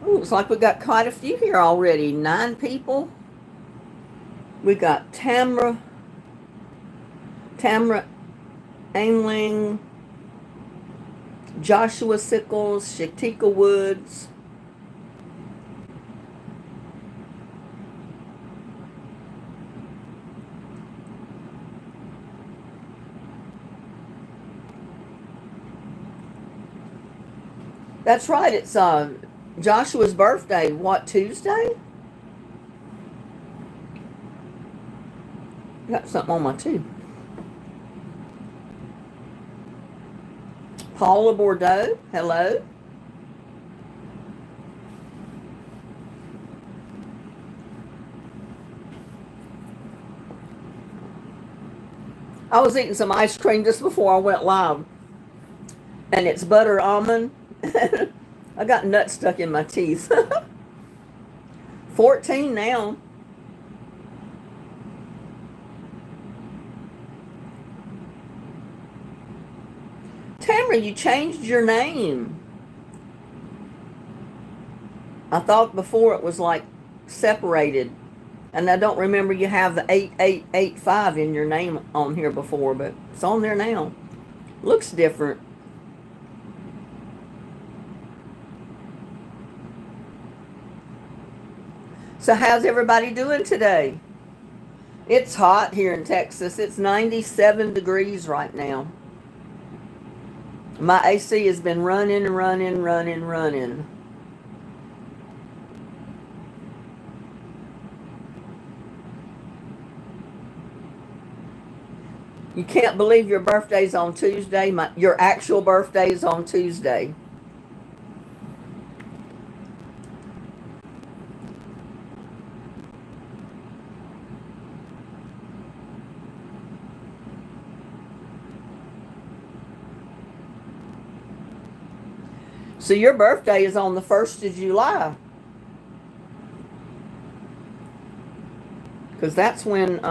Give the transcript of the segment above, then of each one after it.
Ooh, looks like we got quite a few here already. 9 people. We got Tamra Aimling, Joshua Sickles, Shatika Woods. That's right. It's Joshua's birthday. What, Tuesday? Got something on my tooth. Paula Bordeaux. Hello. I was eating some ice cream just before I went live, and it's butter almond. I got nuts stuck in my teeth. 14 now. Tamara, you changed your name. I thought before it was like separated. And I don't remember you have the 8885 in your name on here before, but it's on there now. Looks different. So how's everybody doing today? It's hot here in Texas. It's 97 degrees right now. My AC has been running. You can't believe your birthday's on Tuesday. Your actual birthday is on Tuesday. So your birthday is on the 1st of July. Because that's when,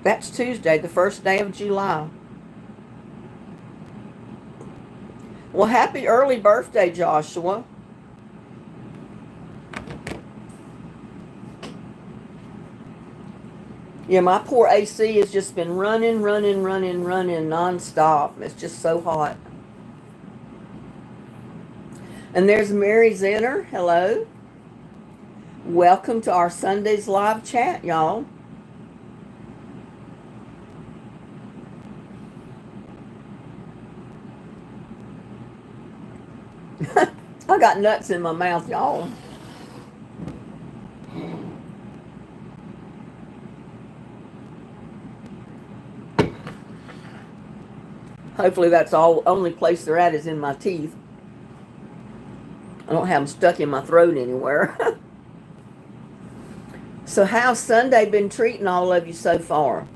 that's Tuesday, the first day of July. Well, happy early birthday, Joshua. Yeah, my poor AC has just been running nonstop. It's just so hot. And there's Mary Zenner. Hello. Welcome to our Sunday's live chat, y'all. I got nuts in my mouth, y'all. Hopefully that's all. Only place they're at is in my teeth. I don't have them stuck in my throat anywhere. So how's Sunday been treating all of you so far?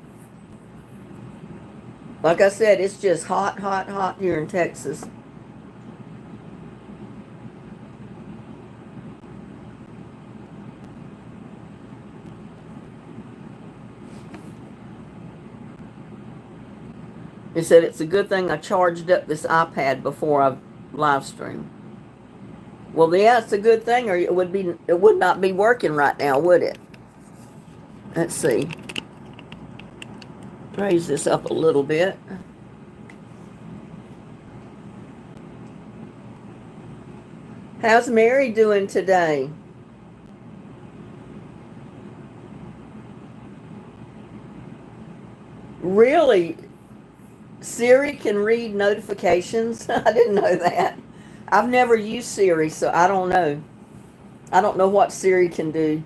Like I said, it's just hot here in Texas. He said it's a good thing I charged up this iPad before I live stream. Well, yeah, it's a good thing, or it would not be working right now, would it? Let's see. Raise this up a little bit. How's Mary doing today? Really? Siri can read notifications? I didn't know that. I've never used Siri, so I don't know. I don't know what Siri can do.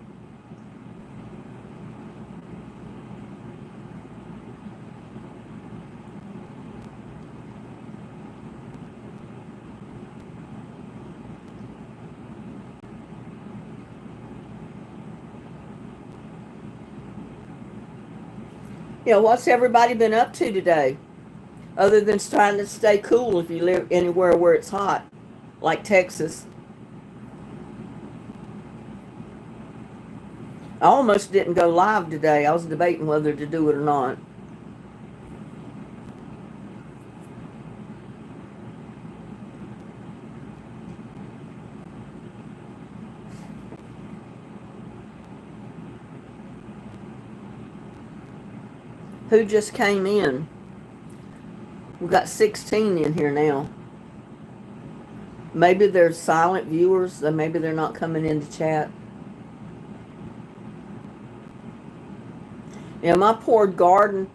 Yeah, what's everybody been up to today? Other than trying to stay cool if you live anywhere where it's hot, like Texas. I almost didn't go live today. I was debating whether to do it or not. Who just came in? We've got 16 in here now. Maybe they're silent viewers, so maybe they're not coming into chat. Yeah, my poor garden,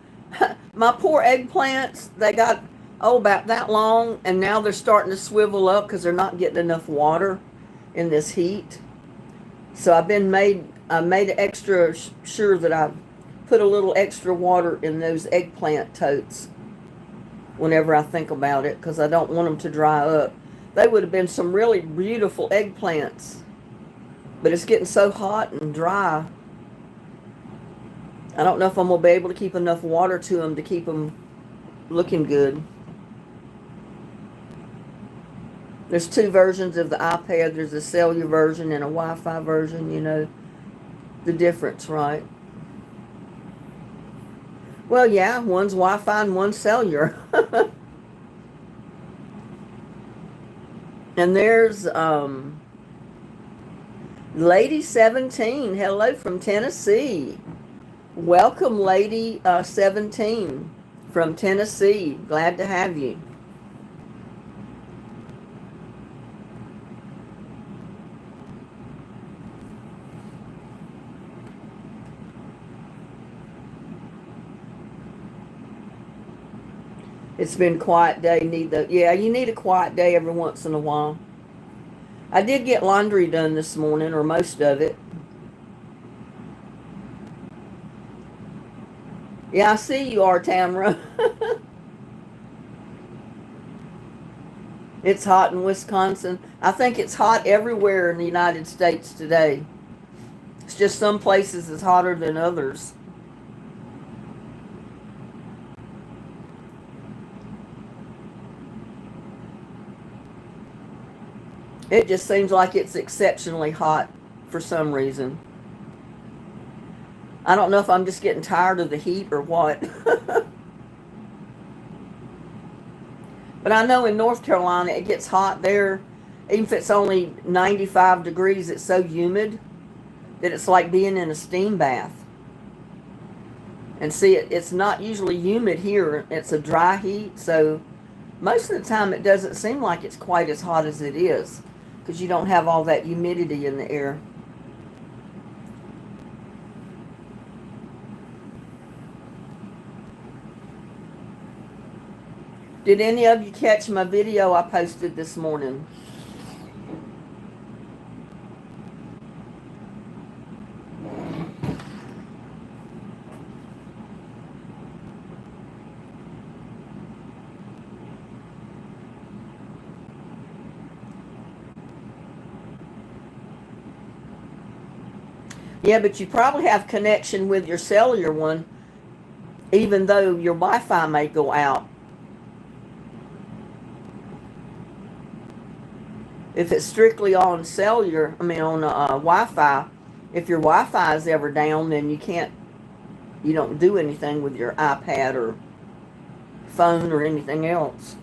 my poor eggplants, they got, about that long, and now they're starting to swivel up because they're not getting enough water in this heat. So I made extra sure that I put a little extra water in those eggplant totes whenever I think about it, because I don't want them to dry up. They would have been some really beautiful eggplants, but it's getting so hot and dry. I don't know if I'm going to be able to keep enough water to them to keep them looking good. There's two versions of the iPad. There's a cellular version and a Wi-Fi version, you know the difference, right? Well, yeah, one's Wi-Fi and one's cellular. And there's Lady 17. Hello from Tennessee. Welcome, Lady 17 from Tennessee. Glad to have you. It's been a quiet day. Yeah, you need a quiet day every once in a while. I did get laundry done this morning, or most of it. Yeah, I see you are, Tamara. It's hot in Wisconsin. I think it's hot everywhere in the United States today. It's just some places is hotter than others. It just seems like it's exceptionally hot for some reason. I don't know if I'm just getting tired of the heat or what. But I know in North Carolina it gets hot there. Even if it's only 95 degrees, it's so humid that it's like being in a steam bath. And see, it's not usually humid here. It's a dry heat, so most of the time it doesn't seem like it's quite as hot as it is, because you don't have all that humidity in the air. Did any of you catch my video I posted this morning? Yeah, but you probably have connection with your cellular one, even though your Wi-Fi may go out. If it's strictly on cellular, on Wi-Fi, if your Wi-Fi is ever down, then you don't do anything with your iPad or phone or anything else.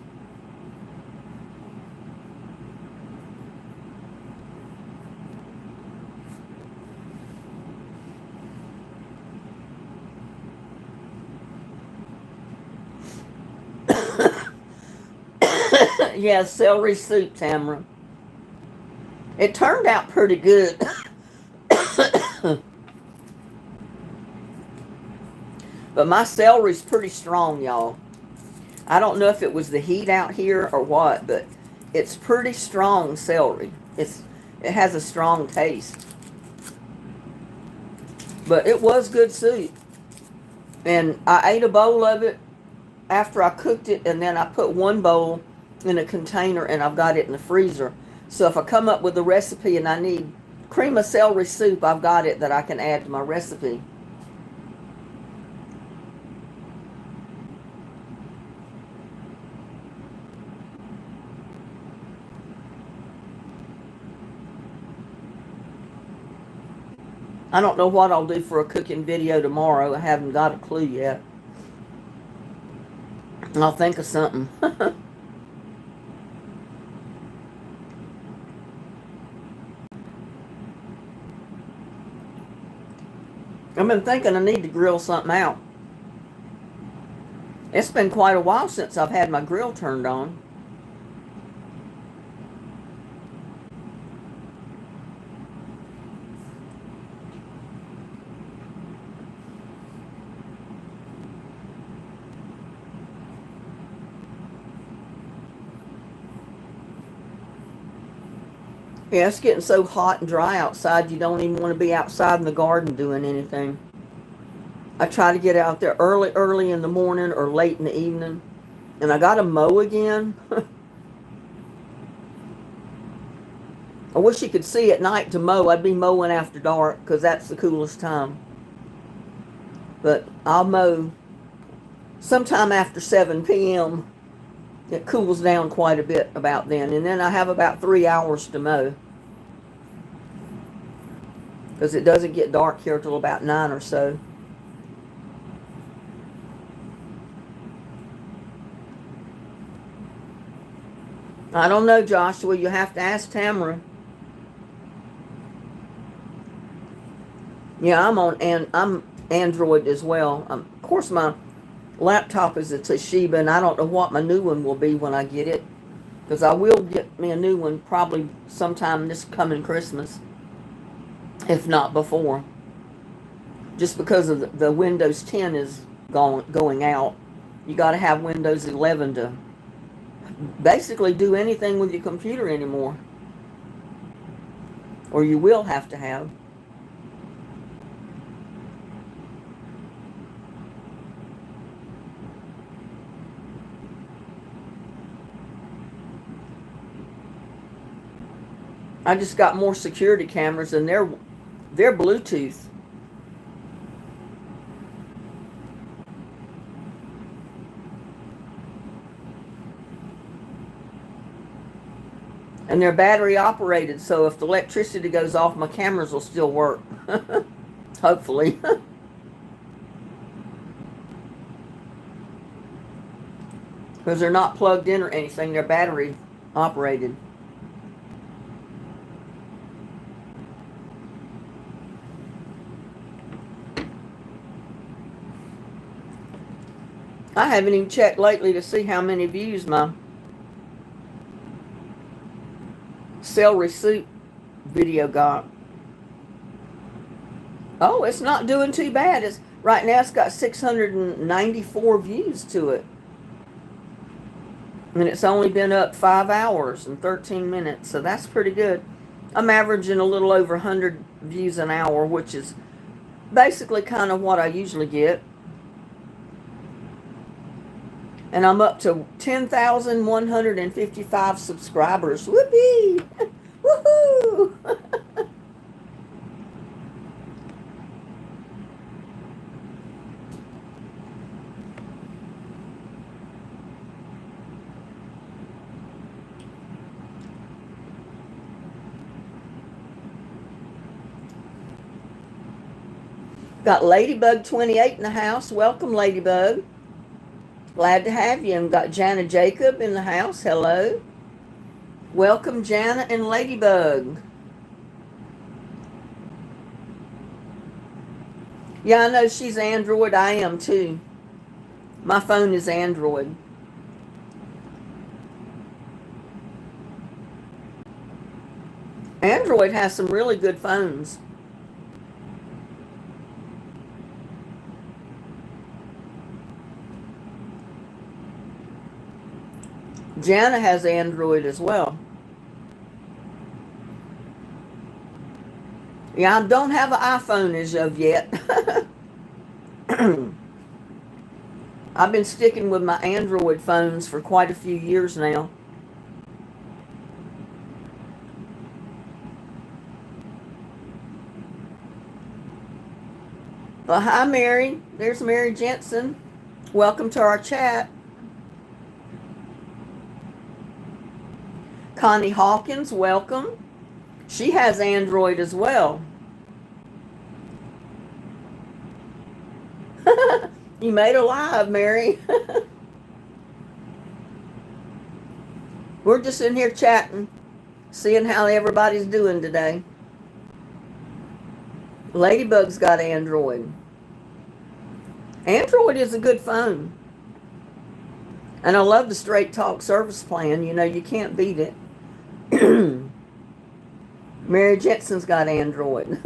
Yeah, celery soup, Tamara. It turned out pretty good. But my celery's pretty strong, y'all. I don't know if it was the heat out here or what, but it's pretty strong celery. It has a strong taste. But it was good soup. And I ate a bowl of it after I cooked it, and then I put one bowl in a container, and I've got it in the freezer. So if I come up with a recipe and I need cream of celery soup, I've got it that I can add to my recipe. I don't know what I'll do for a cooking video tomorrow. I haven't got a clue yet. I'll think of something. I've been thinking I need to grill something out. It's been quite a while since I've had my grill turned on. Yeah, it's getting so hot and dry outside, you don't even want to be outside in the garden doing anything. I try to get out there early in the morning or late in the evening. And I got to mow again. I wish you could see at night to mow. I'd be mowing after dark because that's the coolest time. But I'll mow sometime after 7 p.m. It cools down quite a bit about then. And then I have about 3 hours to mow. Because it doesn't get dark here till about 9 or so. I don't know, Joshua. You have to ask Tamara. Yeah, I'm Android as well. Of course, my laptop is a Toshiba, and I don't know what my new one will be when I get it. Because I will get me a new one probably sometime this coming Christmas, if not before. Just because of the Windows 10 is going out. You got to have Windows 11 to basically do anything with your computer anymore. Or you will have to have. I just got more security cameras and they're Bluetooth. And they're battery operated, so if the electricity goes off, my cameras will still work. Hopefully. Because they're not plugged in or anything, they're battery operated. I haven't even checked lately to see how many views my sell receipt video got. Oh, it's not doing too bad. Right now it's got 694 views to it. And it's only been up 5 hours and 13 minutes, so that's pretty good. I'm averaging a little over 100 views an hour, which is basically kind of what I usually get. And I'm up to 10,155 subscribers. Whoopee! Woohoo! Got Ladybug 28 in the house. Welcome, Ladybug. Glad to have you. And got Jana Jacob in the house. Hello. Welcome, Jana and Ladybug. Yeah, I know she's Android. I am too. My phone is Android. Android has some really good phones. Jana has Android as well. Yeah, I don't have an iPhone as of yet. I've been sticking with my Android phones for quite a few years now. Well, hi, Mary. There's Mary Jensen. Welcome to our chat. Connie Hawkins, welcome. She has Android as well. You made her live, Mary. We're just in here chatting, seeing how everybody's doing today. Ladybug's got Android. Android is a good phone. And I love the Straight Talk service plan. You know, you can't beat it. Mary Jensen's got Android.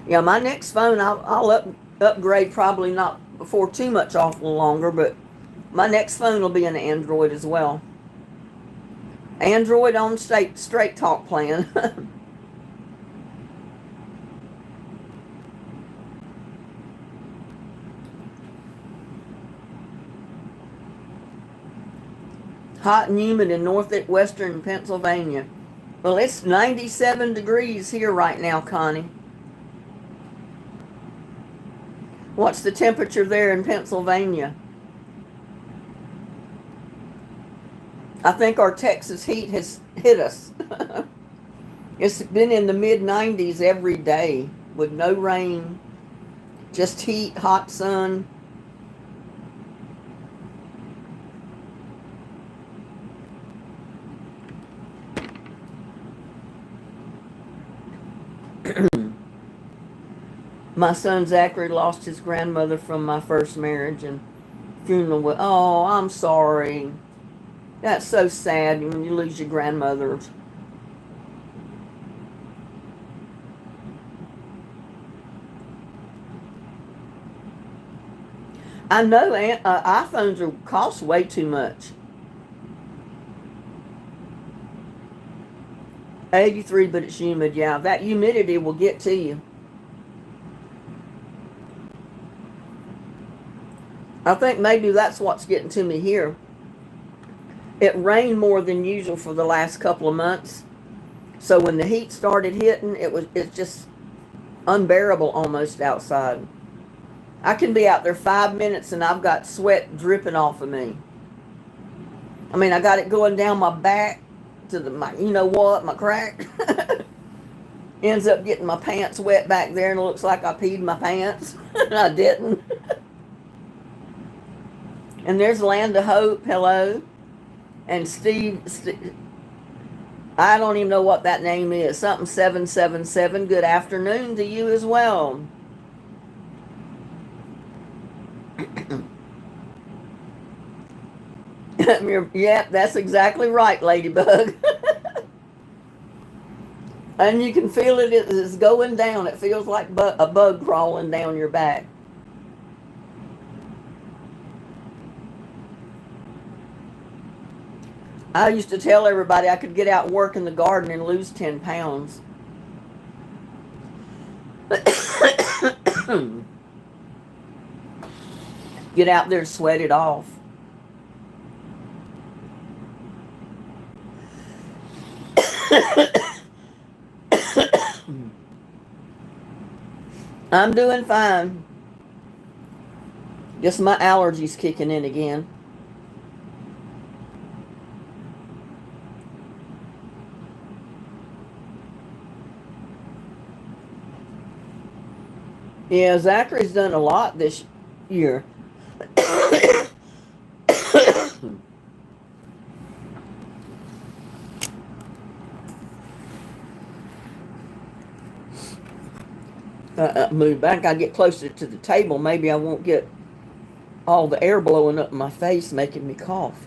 Yeah, my next phone, I'll upgrade probably not before too much awful longer, but my next phone will be an Android as well. Android on straight talk plan. Hot and humid in northwestern Pennsylvania. Well, it's 97 degrees here right now, Connie. What's the temperature there in Pennsylvania? I think our Texas heat has hit us. It's been in the mid-90s every day with no rain, just heat, hot sun. My son Zachary lost his grandmother from my first marriage and funeral. Oh, I'm sorry. That's so sad when you lose your grandmother. I know iPhones cost way too much. 83, but it's humid. Yeah, that humidity will get to you. I think maybe that's what's getting to me here. It rained more than usual for the last couple of months. So when the heat started hitting, it's just unbearable almost outside. I can be out there 5 minutes and I've got sweat dripping off of me. I mean, I got it going down my back to you know what, my crack. Ends up getting my pants wet back there and it looks like I peed my pants. I didn't. And there's Land of Hope, hello. And Steve, I don't even know what that name is. Something 777. Good afternoon to you as well. Yeah, that's exactly right, Ladybug. And you can feel it's going down. It feels like a bug crawling down your back. I used to tell everybody I could get out and work in the garden and lose 10 pounds. Get out there and sweat it off. I'm doing fine. Guess my allergies kicking in again. Yeah, Zachary's done a lot this year. Move back. I get closer to the table. Maybe I won't get all the air blowing up in my face, making me cough.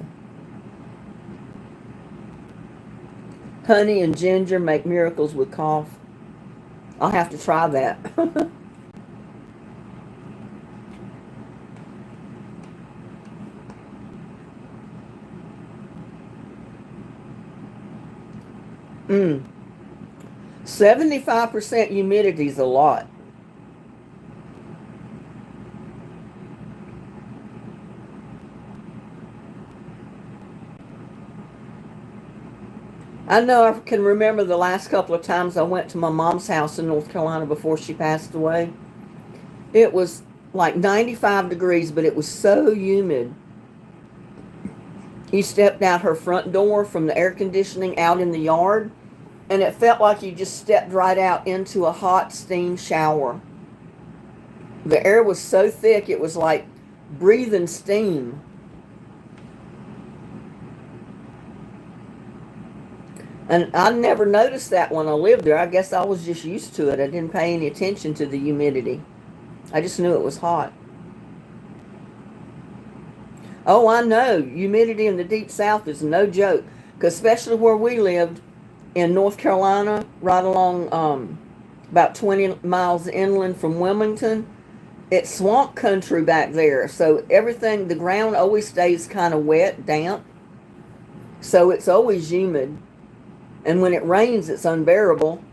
Honey and ginger make miracles with cough. I'll have to try that. Mm. 75% humidity is a lot. I know I can remember the last couple of times I went to my mom's house in North Carolina before she passed away. It was like 95 degrees, but it was so humid. You stepped out her front door from the air conditioning out in the yard, and it felt like you just stepped right out into a hot steam shower. The air was so thick, it was like breathing steam. And I never noticed that when I lived there. I guess I was just used to it. I didn't pay any attention to the humidity. I just knew it was hot. Oh, I know. Humidity in the deep south is no joke. 'Cause especially where we lived in North Carolina, right along about 20 miles inland from Wilmington, it's swamp country back there. So everything, the ground always stays kind of wet, damp. So it's always humid. And when it rains, it's unbearable.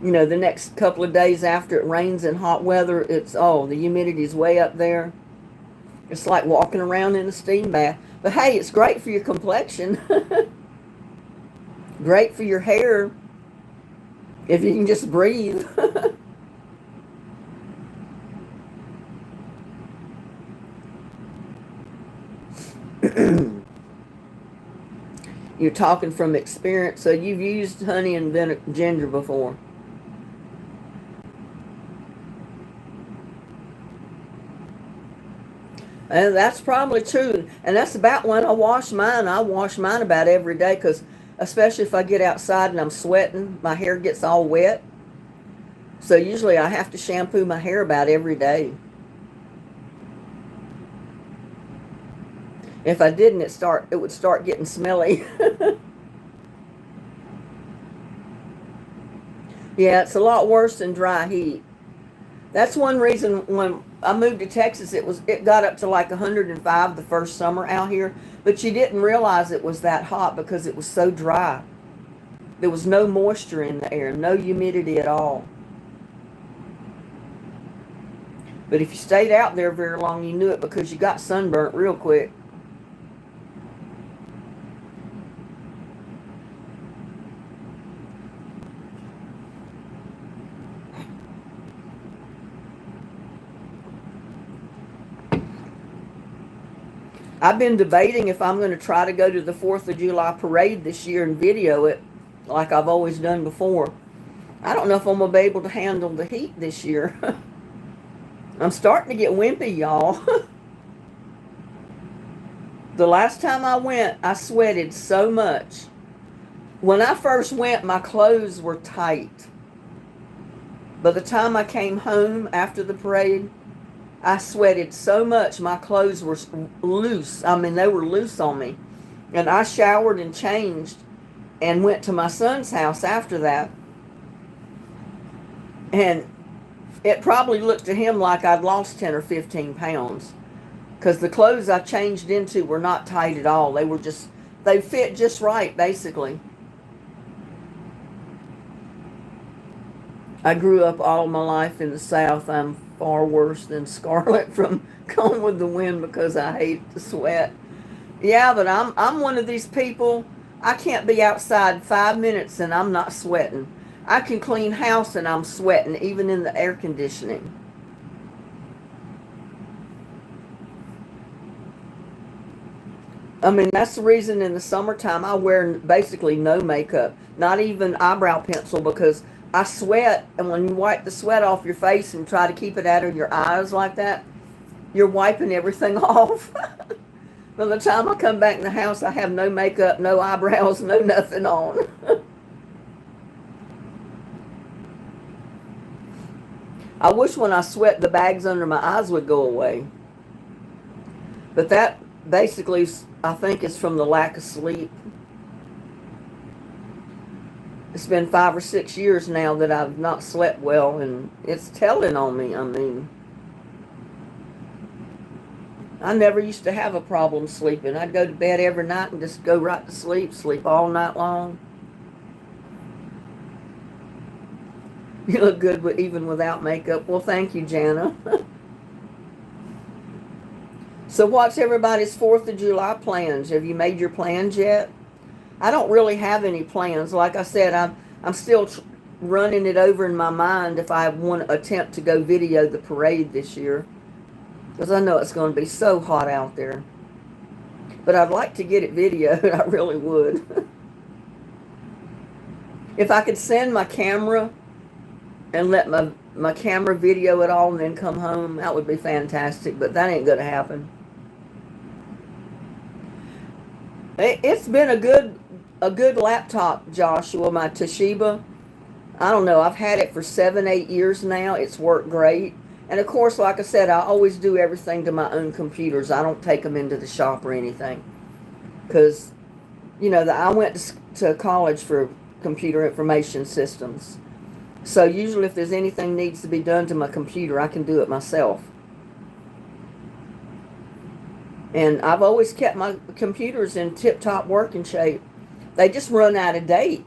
You know, the next couple of days after it rains in hot weather, the humidity's way up there. It's like walking around in a steam bath. But hey, it's great for your complexion. Great for your hair. If you can just breathe. You're talking from experience, so you've used honey and ginger before. And that's probably true. And that's about when I wash mine. I wash mine about every day because, especially if I get outside and I'm sweating, my hair gets all wet. So usually I have to shampoo my hair about every day. If I didn't, it would start getting smelly. Yeah, it's a lot worse than dry heat. That's one reason when I moved to Texas, it got up to like 105 the first summer out here, but you didn't realize it was that hot because it was so dry. There was no moisture in the air, no humidity at all. But if you stayed out there very long, you knew it because you got sunburnt real quick. I've been debating if I'm going to try to go to the 4th of July parade this year and video it like I've always done before. I don't know if I'm going to be able to handle the heat this year. I'm starting to get wimpy, y'all. The last time I went, I sweated so much. When I first went, my clothes were tight. By the time I came home after the parade, I sweated so much my clothes were loose. I mean, they were loose on me. And I showered and changed and went to my son's house after that. And it probably looked to him like I'd lost 10 or 15 pounds. Because the clothes I changed into were not tight at all. They fit just right, basically. I grew up all my life in the South. I'm far worse than Scarlett from Gone with the Wind because I hate the sweat. Yeah, but I'm one of these people. I can't be outside 5 minutes and I'm not sweating. I can clean house and I'm sweating, even in the air conditioning. I mean, that's the reason in the summertime I wear basically no makeup, not even eyebrow pencil, because I sweat, and when you wipe the sweat off your face and try to keep it out of your eyes like that, you're wiping everything off. By the time I come back in the house, I have no makeup, no eyebrows, no nothing on. I wish when I sweat the bags under my eyes would go away. But that basically, I think, is from the lack of sleep. It's been 5 or 6 years now that I've not slept well, and it's telling on me. I mean, I never used to have a problem sleeping. I'd go to bed every night and just go right to sleep, sleep all night long. You look good even without makeup. Well, thank you, Jana. So what's everybody's 4th of July plans? Have you made your plans yet? I don't really have any plans. Like I said, I'm still running it over in my mind if I want to attempt to go video the parade this year. Because I know it's going to be so hot out there. But I'd like to get it videoed. I really would. If I could send my camera and let my camera video it all and then come home, that would be fantastic. But that ain't going to happen. It's been a good laptop, Joshua, my Toshiba. I don't know, I've had it for 7, 8 years now. It's worked great. And of course, like I said, I always do everything to my own computers. I don't take them into the shop or anything. Because, you know, I went to college for computer information systems. So usually if there's anything needs to be done to my computer, I can do it myself. And I've always kept my computers in tip-top working shape. They just run out of date,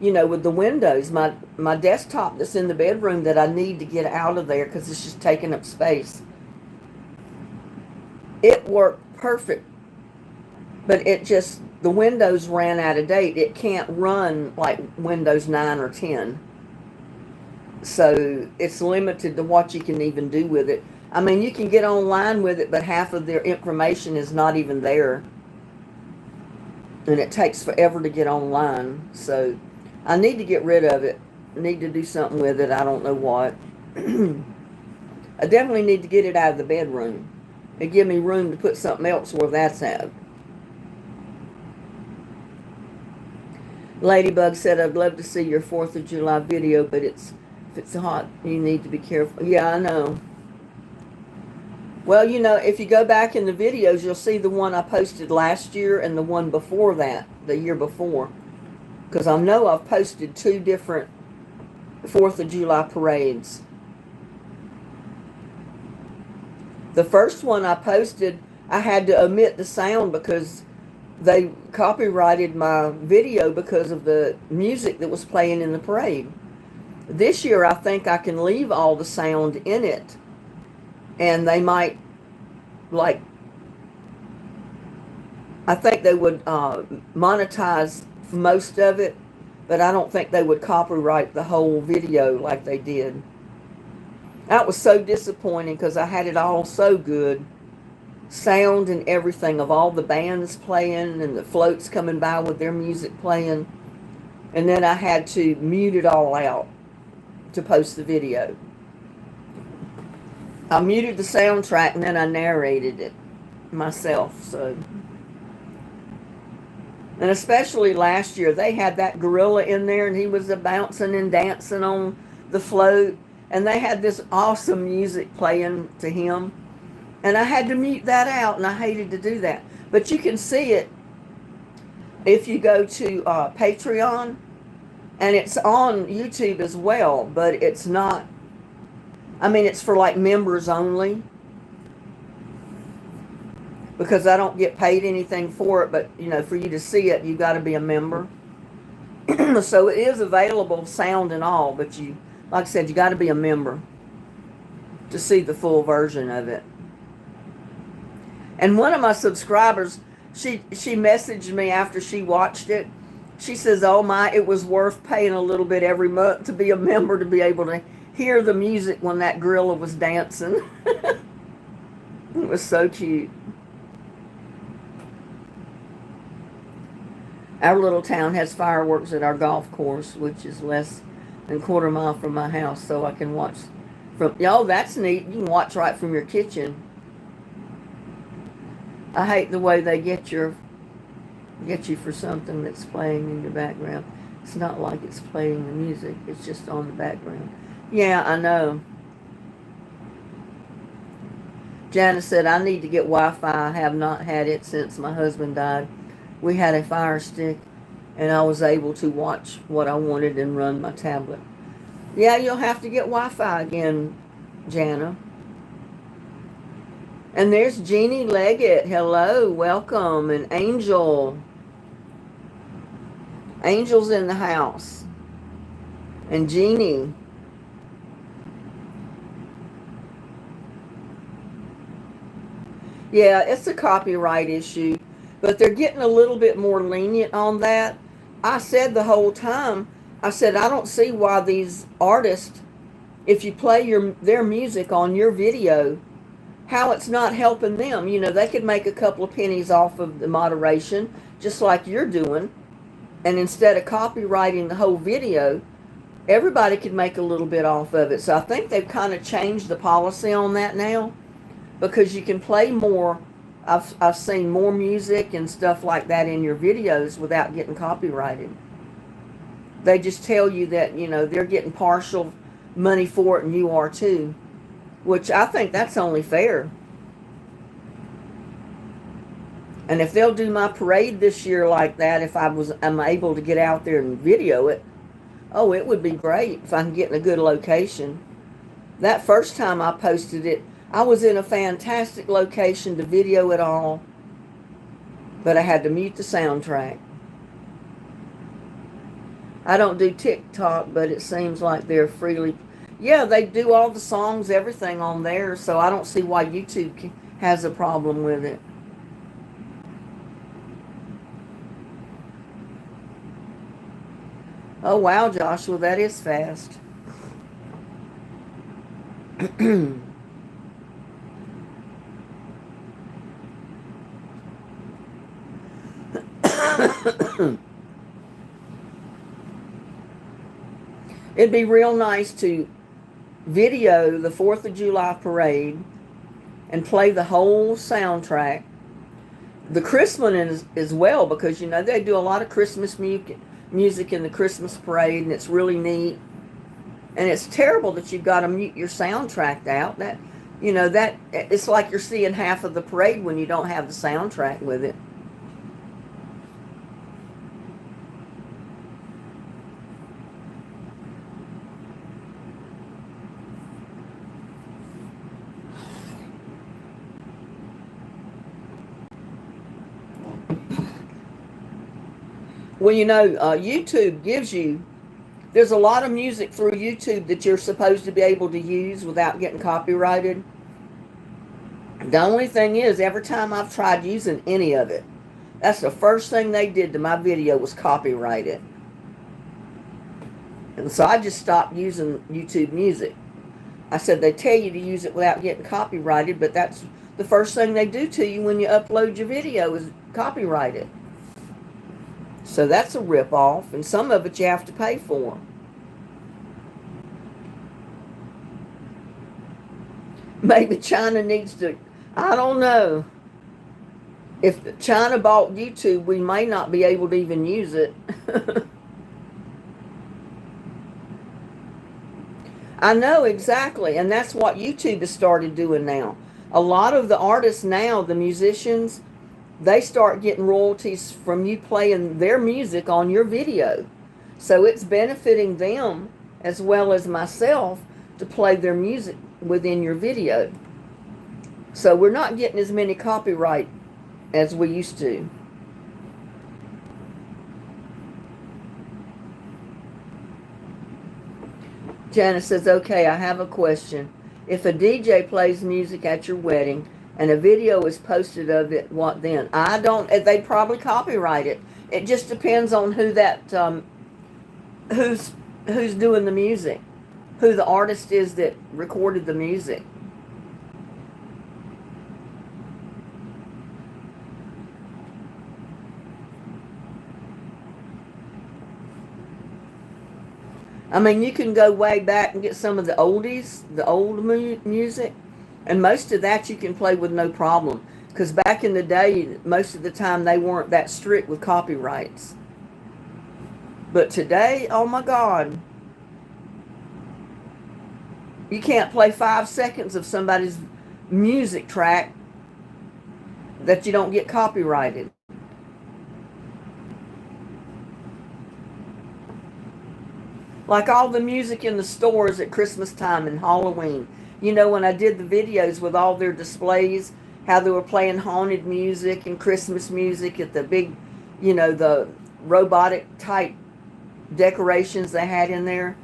you know, with the windows. My desktop that's in the bedroom that I need to get out of there because it's just taking up space. It worked perfect, but it just, the Windows ran out of date. It can't run like Windows 9 or 10. So it's limited to what you can even do with it. I mean, you can get online with it, but half of their information is not even there. And it takes forever to get online. So I need to get rid of it. I need to do something with it. I don't know what. I definitely need to get it out of the bedroom. It give me room to put something else where that's at. Ladybug said, I'd love to see your 4th of July video, but if it's hot, you need to be careful. Yeah, I know. Well, you know, if you go back in the videos, you'll see the one I posted last year and the one before that, the year before. Because I know I've posted 2 different 4th of July parades. The first one I posted, I had to omit the sound because they copyrighted my video because of the music that was playing in the parade. This year, I think I can leave all the sound in it. And they might, like, I think they would monetize most of it, but I don't think they would copyright the whole video like they did. That was so disappointing because I had it all so good. Sound and everything of all the bands playing and the floats coming by with their music playing. And then I had to mute it all out to post the video. I muted the soundtrack and then I narrated it myself. So, and especially last year, they had that gorilla in there and he was bouncing and dancing on the float. And they had this awesome music playing to him. And I had to mute that out, and I hated to do that. But you can see it if you go to Patreon, and it's on YouTube as well, but it's not, I mean, it's for like members only, because I don't get paid anything for it, but, you know, for you to see it, you've got to be a member. So it is available, sound and all, but you, like I said, you got to be a member to see the full version of it. And one of my subscribers, she messaged me after she watched it. She says, oh my, it was worth paying a little bit every month to be a member to be able to hear the music when that gorilla was dancing. It was so cute. Our little town has fireworks at our golf course, which is less than a quarter mile from my house, so I can watch from, oh, that's neat. You can watch right from your kitchen. I hate the way they get you for something that's playing in your background. It's not like it's playing the music. It's just on the background. Yeah, I know. Janice said, I need to get Wi-Fi. I have not had it since my husband died. We had a Fire Stick, and I was able to watch what I wanted and run my tablet. Yeah, you'll have to get Wi-Fi again, Jana. And there's Jeannie Leggett. Hello, welcome. And Angel. Angel's in the house. And Jeannie. Yeah, it's a copyright issue. But they're getting a little bit more lenient on that. I said the whole time, I said, I don't see why these artists, if you play their music on your video, how it's not helping them. You know, they could make a couple of pennies off of the moderation, just like you're doing. And instead of copyrighting the whole video, everybody could make a little bit off of it. So I think they've kind of changed the policy on that now, because you can play more. I've seen more music and stuff like that in your videos without getting copyrighted. They just tell you that, you know, they're getting partial money for it and you are too, which I think that's only fair. And if they'll do my parade this year like that, if I'm able to get out there and video it, oh, it would be great if I can get in a good location. That first time I posted it, I was in a fantastic location to video it all, but I had to mute the soundtrack. I don't do TikTok, but it seems like they're freely... Yeah, they do all the songs, everything on there, so I don't see why YouTube has a problem with it. Oh, wow, Joshua, that is fast. It'd be real nice to video the 4th of July parade and play the whole soundtrack. The Christmas as well, because, you know, they do a lot of Christmas music in the Christmas parade, and it's really neat. And it's terrible that you've got to mute your soundtrack out. That, you know, that it's like you're seeing half of the parade when you don't have the soundtrack with it. Well, you know, YouTube gives you, there's a lot of music through YouTube that you're supposed to be able to use without getting copyrighted. The only thing is, every time I've tried using any of it, that's the first thing they did to my video was copyright it. And so I just stopped using YouTube Music. I said they tell you to use it without getting copyrighted, but that's the first thing they do to you when you upload your video is copyright it. So that's a rip-off, and some of it you have to pay for. Maybe China needs to, I don't know. If China bought YouTube, we may not be able to even use it. I know, exactly, and that's what YouTube has started doing now. A lot of the artists now, the musicians, they start getting royalties from you playing their music on your video. So it's benefiting them as well as myself to play their music within your video. So we're not getting as many copyright as we used to. Janice says, okay, I have a question. If a DJ plays music at your wedding and a video is posted of it, what then? I don't, they probably copyright it. It just depends on who that, who's doing the music, who the artist is that recorded the music. I mean, you can go way back and get some of the oldies, the old music, and most of that you can play with no problem. Because back in the day, most of the time they weren't that strict with copyrights. But today, oh my God, you can't play 5 seconds of somebody's music track that you don't get copyrighted. Like all the music in the stores at Christmas time and Halloween. You know, when I did the videos with all their displays, how they were playing haunted music and Christmas music at the big, you know, the robotic type decorations they had in there.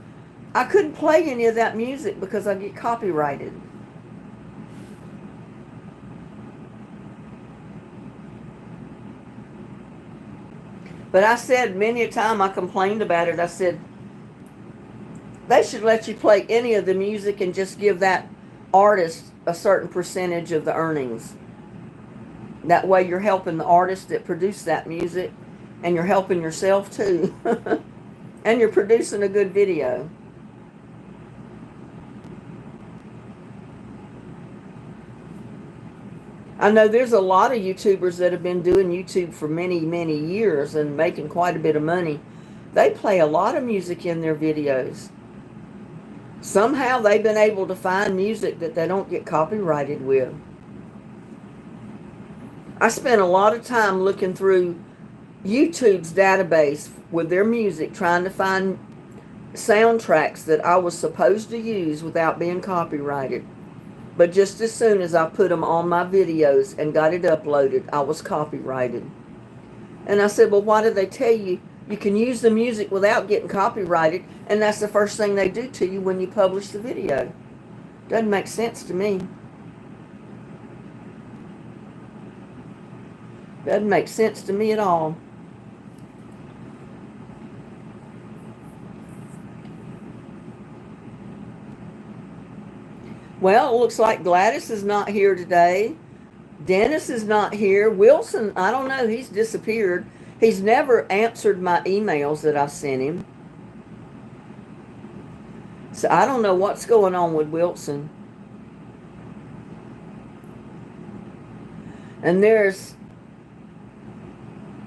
I couldn't play any of that music because I get copyrighted. But I said many a time, I complained about it. I said, they should let you play any of the music and just give that artist a certain percentage of the earnings. That way you're helping the artist that produced that music, and you're helping yourself too. And you're producing a good video. I know there's a lot of YouTubers that have been doing YouTube for many, many years and making quite a bit of money. They play a lot of music in their videos. Somehow they've been able to find music that they don't get copyrighted with. I spent a lot of time looking through YouTube's database with their music, trying to find soundtracks that I was supposed to use without being copyrighted. But just as soon as I put them on my videos and got it uploaded, I was copyrighted. And I said, well, why did they tell you you can use the music without getting copyrighted? And that's the first thing they do to you when you publish the video. Doesn't make sense to me. Doesn't make sense to me at all. Well, it looks like Gladys is not here today. Dennis is not here. Wilson, I don't know. He's disappeared. He's never answered my emails that I've sent him. So I don't know what's going on with Wilson. And there's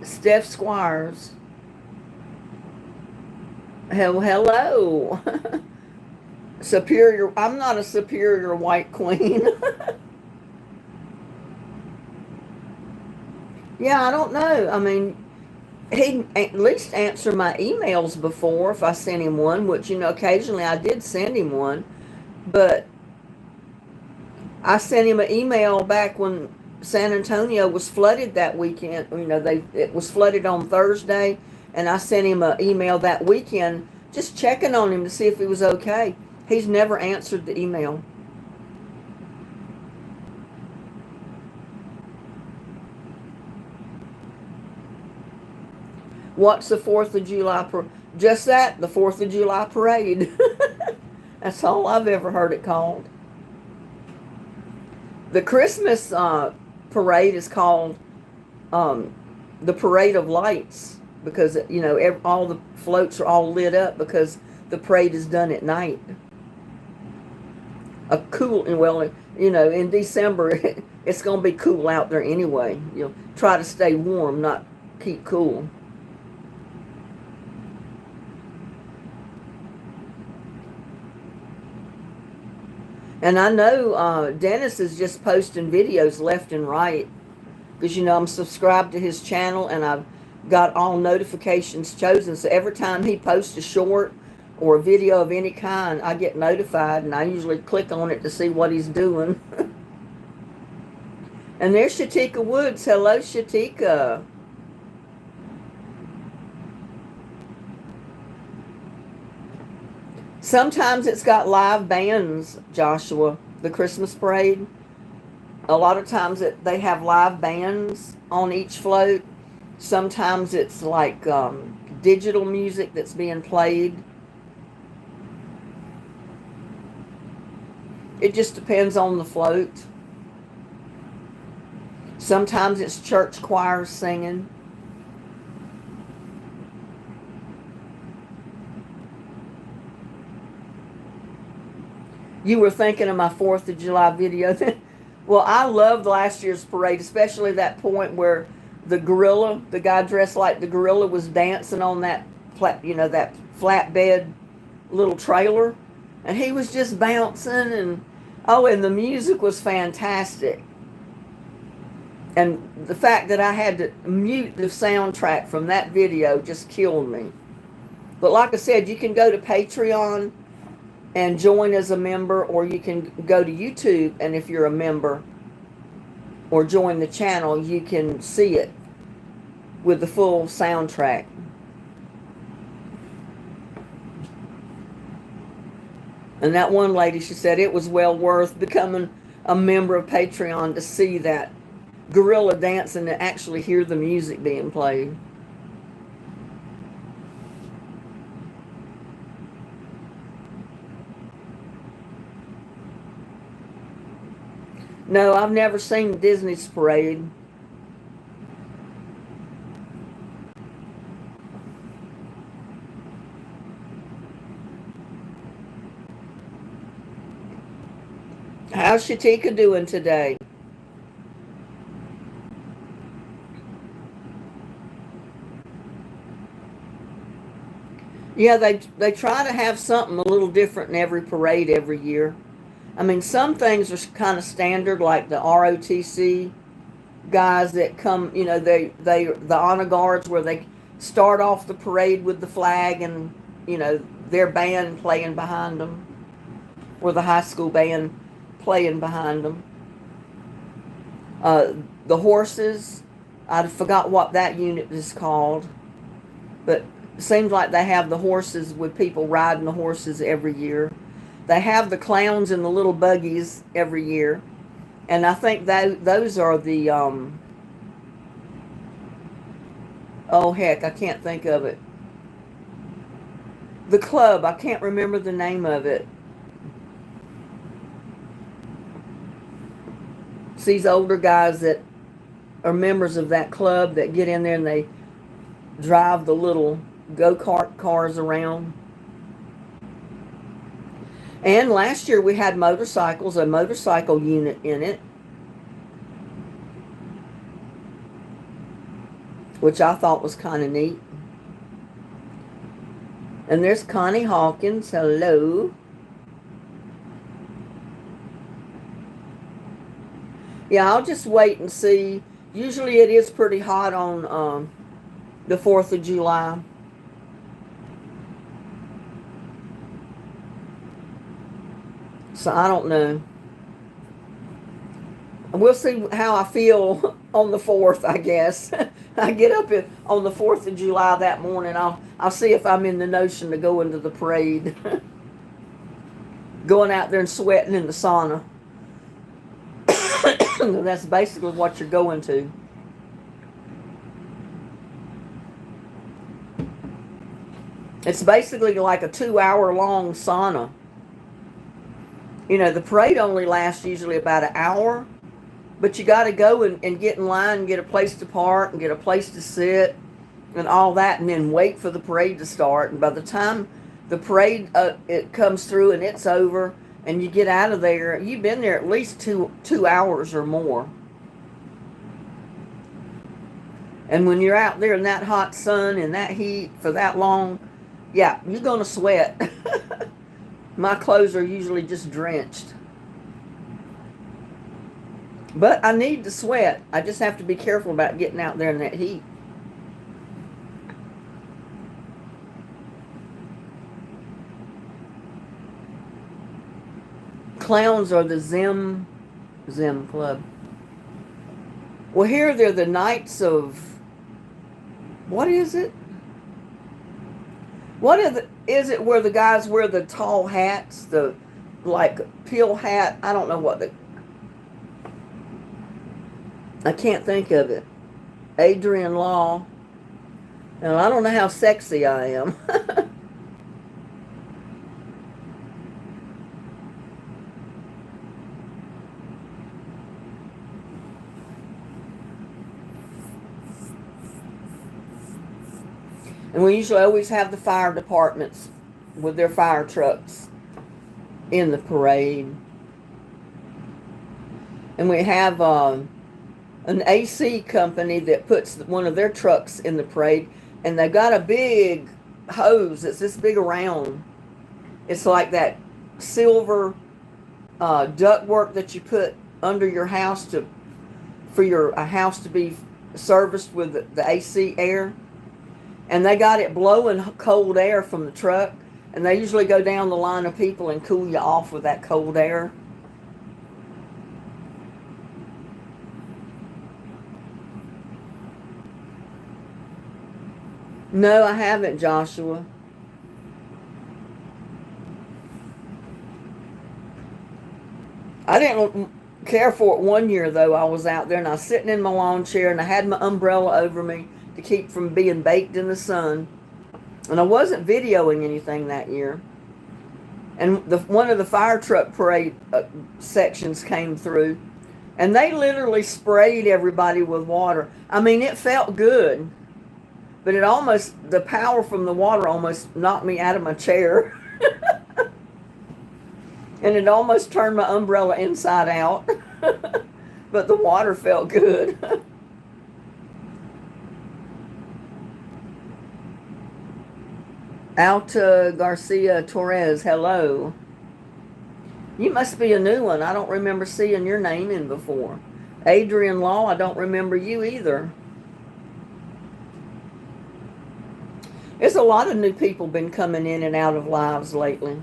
Steph Squires. Hello. Superior. I'm not a superior white queen. Yeah, I don't know. I mean, he'd at least answer my emails before if I sent him one, which, occasionally I did send him one. But I sent him an email back when San Antonio was flooded that weekend. It was flooded on Thursday, and I sent him an email that weekend just checking on him to see if he was okay. He's never answered the email. What's the 4th of July parade? Just that, the 4th of July parade. That's all I've ever heard it called. The Christmas parade is called the Parade of Lights because, all the floats are all lit up because the parade is done at night. In December, it's going to be cool out there anyway. You'll try to stay warm, not keep cool. And I know Dennis is just posting videos left and right because, I'm subscribed to his channel and I've got all notifications chosen. So every time he posts a short or a video of any kind, I get notified and I usually click on it to see what he's doing. And there's Shatika Woods. Hello, Shatika. Sometimes it's got live bands, Joshua, the Christmas parade. A lot of times they have live bands on each float. Sometimes it's like digital music that's being played. It just depends on the float. Sometimes it's church choirs singing. You were thinking of my 4th of July video. Well, I loved last year's parade, especially that point where the guy dressed like the gorilla was dancing on that flatbed little trailer. And he was just bouncing and the music was fantastic. And the fact that I had to mute the soundtrack from that video just killed me. But like I said, you can go to Patreon and join as a member, or you can go to YouTube, and if you're a member or join the channel, you can see it with the full soundtrack. And that one lady, she said it was well worth becoming a member of Patreon to see that gorilla dance and to actually hear the music being played. No, I've never seen Disney's parade. How's Shatika doing today? Yeah, they try to have something a little different in every parade every year. I mean, some things are kind of standard, like the ROTC guys that come. You know, they the honor guards where they start off the parade with the flag and you know their band playing behind them, or the high school band playing behind them. Uh, the horses, I forgot what that unit is called, but it seems like they have the horses with people riding the horses every year. They have the clowns in the little buggies every year, and I think that those are the oh heck, I can't think of it. The club, I can't remember the name of it. It's these older guys that are members of that club that get in there and they drive the little go-kart cars around. And last year we had motorcycles, a motorcycle unit in it, which I thought was kind of neat. And there's Connie Hawkins. Hello. Yeah, I'll just wait and see. Usually it is pretty hot on the 4th of July. So I don't know. We'll see how I feel on the 4th, I guess. I get up on the 4th of July that morning. I'll see if I'm in the notion to go into the parade. Going out there and sweating in the sauna. That's basically what you're going to. It's basically like a 2-hour long sauna. You know, the parade only lasts usually about an hour, but you got to go and get in line and get a place to park and get a place to sit and all that, and then wait for the parade to start. And by the time the parade it comes through and it's over and you get out of there, you've been there at least two hours or more. And when you're out there in that hot sun and that heat for that long, yeah, you're going to sweat. My clothes are usually just drenched. But I need to sweat. I just have to be careful about getting out there in that heat. Clowns are the Zim Club. Well, here they're the Knights of... What is it? What is it where the guys wear the tall hats, the like pill hat? I don't know what I can't think of it. Adrian Law. And I don't know how sexy I am. And we usually always have the fire departments with their fire trucks in the parade. And we have an AC company that puts one of their trucks in the parade. And they've got a big hose that's this big around. It's like that silver ductwork that you put under your house for your house to be serviced with the AC air. And they got it blowing cold air from the truck. And they usually go down the line of people and cool you off with that cold air. No, I haven't, Joshua. I didn't care for it one year, though. I was out there and I was sitting in my lawn chair and I had my umbrella over me to keep from being baked in the sun. And I wasn't videoing anything that year. And one of the fire truck parade sections came through. And they literally sprayed everybody with water. I mean, it felt good. But the power from the water almost knocked me out of my chair. And it almost turned my umbrella inside out. But the water felt good. Alta Garcia Torres, hello. You must be a new one. I don't remember seeing your name in before. Adrian Law, I don't remember you either. There's a lot of new people been coming in and out of lives lately.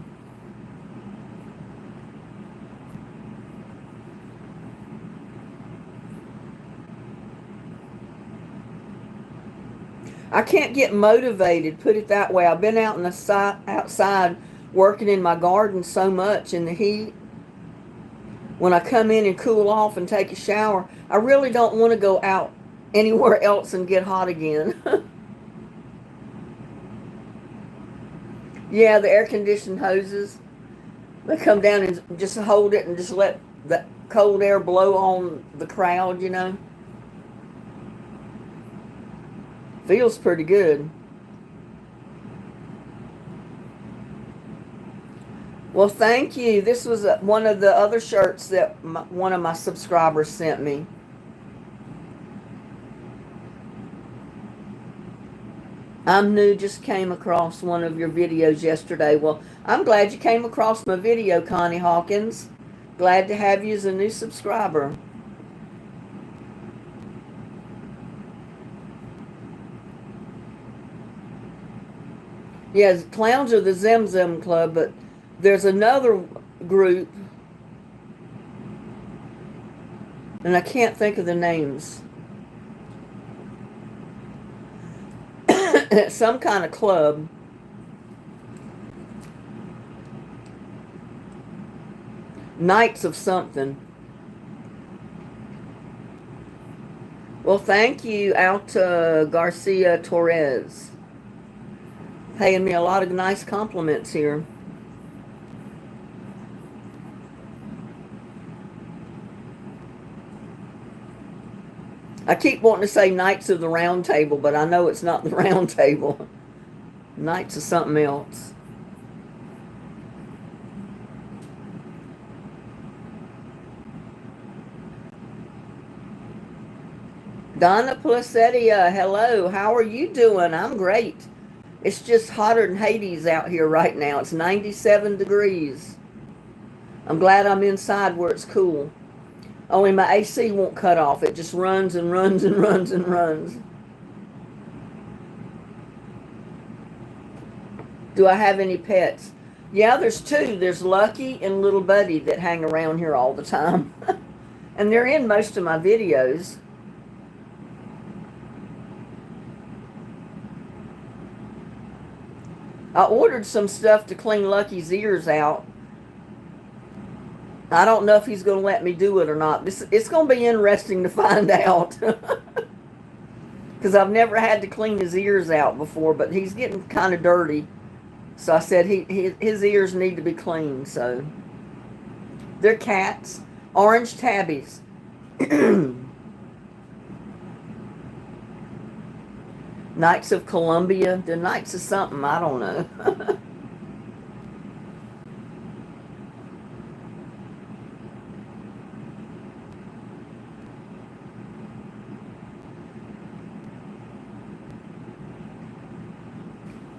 I can't get motivated, put it that way. I've been out in the outside working in my garden so much in the heat. When I come in and cool off and take a shower, I really don't want to go out anywhere else and get hot again. Yeah, the air conditioned hoses. They come down and just hold it and just let the cold air blow on the crowd, you know. Feels pretty good. Well, thank you. This was one of the other shirts that one of my subscribers sent me. I'm new, just came across one of your videos yesterday. Well, I'm glad you came across my video, Connie Hawkins. Glad to have you as a new subscriber. Yes, clowns are the Zem Zem Club, but there's another group, and I can't think of the names. It's some kind of club. Knights of something. Well, thank you, Alta Garcia Torres. Paying me a lot of nice compliments here. I keep wanting to say Knights of the Round Table, but I know it's not the Round Table. Knights of something else. Donna Placetia, hello. How are you doing? I'm great. It's just hotter than Hades out here right now. It's 97 degrees. I'm glad I'm inside where it's cool. Only my AC won't cut off. It just runs and runs and runs and runs. Do I have any pets? Yeah, there's two. There's Lucky and Little Buddy that hang around here all the time. And they're in most of my videos. I ordered some stuff to clean Lucky's ears out. I don't know if he's going to let me do it or not. It's going to be interesting to find out. Because I've never had to clean his ears out before, but he's getting kind of dirty. So I said his ears need to be cleaned. So they're cats. Orange tabbies. Knights of Columbia. The Knights of something. I don't know.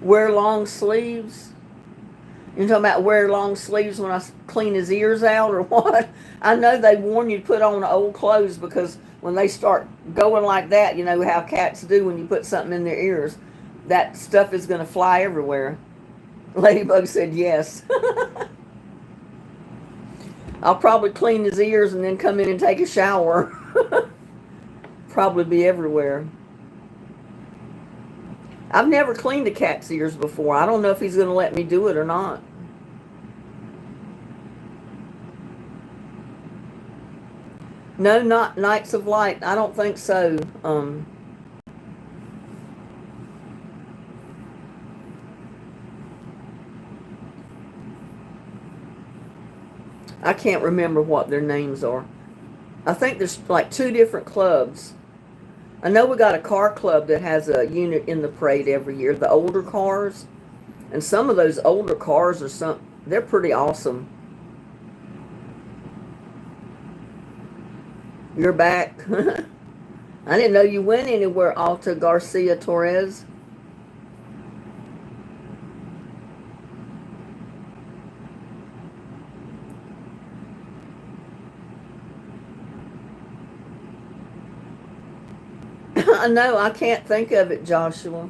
Wear long sleeves. You're talking about wear long sleeves when I clean his ears out or what? I know they warn you to put on old clothes because when they start going like that, you know how cats do when you put something in their ears. That stuff is going to fly everywhere. Ladybug said yes. I'll probably clean his ears and then come in and take a shower. Probably be everywhere. I've never cleaned a cat's ears before. I don't know if he's going to let me do it or not. No, not Knights of Light. I don't think so. I can't remember what their names are. I think there's like two different clubs. I know we got a car club that has a unit in the parade every year, the older cars. And some of those older cars are they're pretty awesome. You're back. I didn't know you went anywhere, Alta Garcia Torres. No, I can't think of it, Joshua.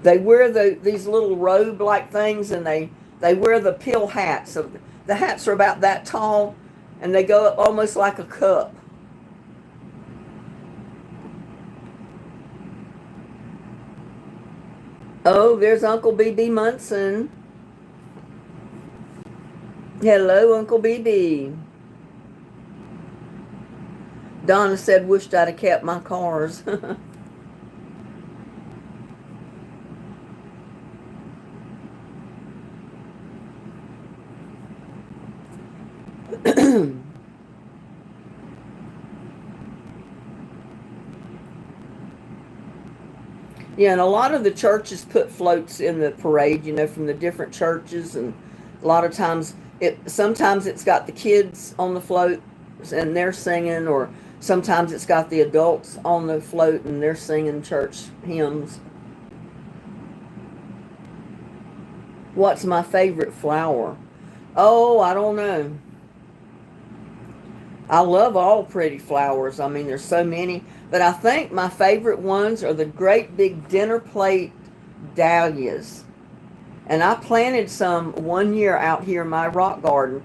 They wear these little robe-like things, and they wear the pill hats. So the hats are about that tall, and they go up almost like a cup. Oh, there's Uncle BB Munson. Hello, Uncle BB. Donna said, wished I'd have kept my cars. Yeah, and a lot of the churches put floats in the parade, from the different churches, and a lot of times sometimes it's got the kids on the float and they're singing, or sometimes it's got the adults on the float and they're singing church hymns. What's my favorite flower? Oh, I don't know. I love all pretty flowers. I mean, there's so many. But I think my favorite ones are the great big dinner plate dahlias. And I planted some one year out here in my rock garden.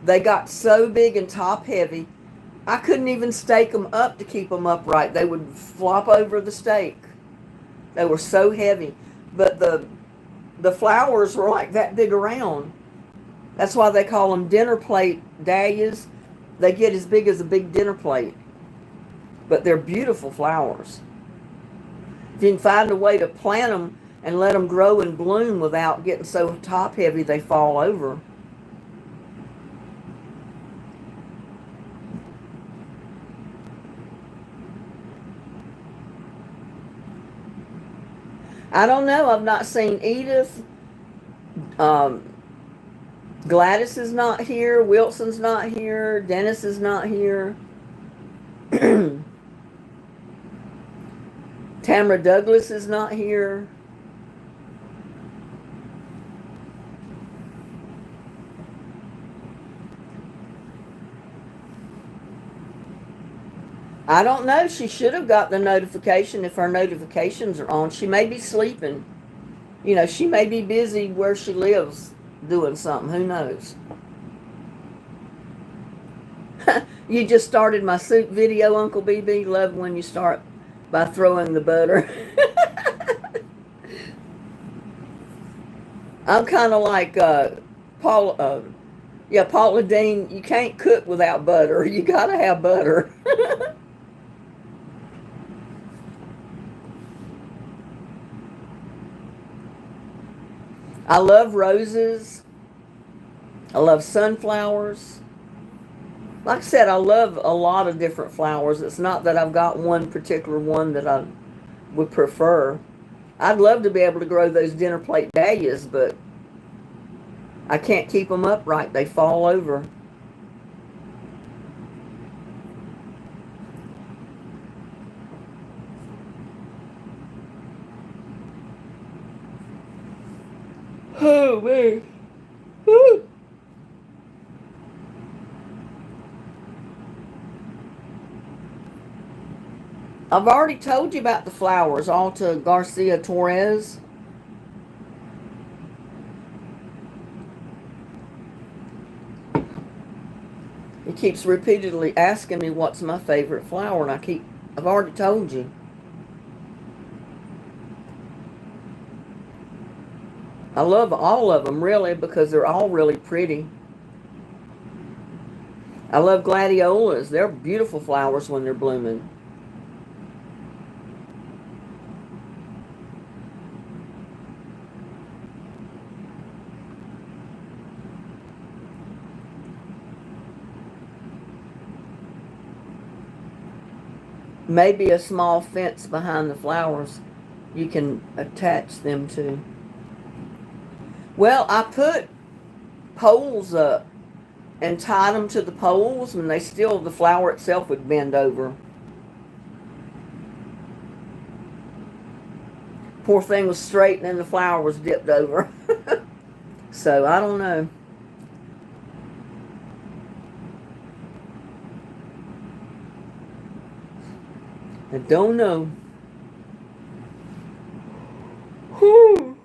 They got so big and top heavy, I couldn't even stake them up to keep them upright. They would flop over the stake. They were so heavy. But the flowers were like that big around. That's why they call them dinner plate dahlias. They get as big as a big dinner plate. But they're beautiful flowers. If you can find a way to plant them and let them grow and bloom without getting so top heavy they fall over. I don't know. I've not seen Edith. Gladys is not here. Wilson's not here. Dennis is not here. Tamara Douglas is not here. I don't know. She should have got the notification if her notifications are on. She may be sleeping. She may be busy where she lives doing something. Who knows? You just started my soup video, Uncle BB. Love when you start by throwing the butter. I'm kind of like Paula Dean. You can't cook without butter. You got to have butter. I love roses. I love sunflowers. Like I said, I love a lot of different flowers. It's not that I've got one particular one that I would prefer. I'd love to be able to grow those dinner plate dahlias, but I can't keep them upright. They fall over. Oh, man. Woo. I've already told you about the flowers, Alta Garcia Torres. He keeps repeatedly asking me what's my favorite flower, and I've already told you. I love all of them, really, because they're all really pretty. I love gladiolas. They're beautiful flowers when they're blooming. Maybe a small fence behind the flowers you can attach them to. Well, I put poles up and tied them to the poles, and the flower itself would bend over. Poor thing was straight, and then the flower was dipped over. So, I don't know. Don't know. Whew.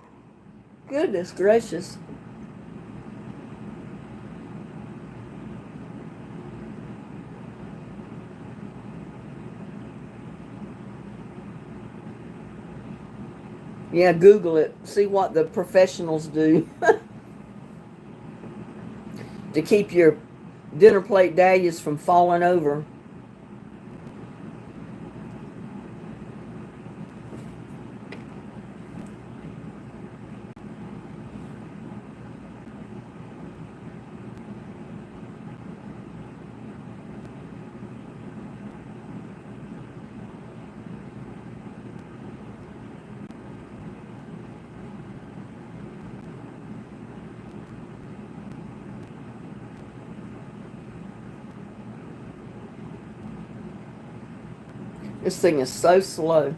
Goodness gracious. Yeah, Google it. See what the professionals do to keep your dinner plate dahlias from falling over. This thing is so slow.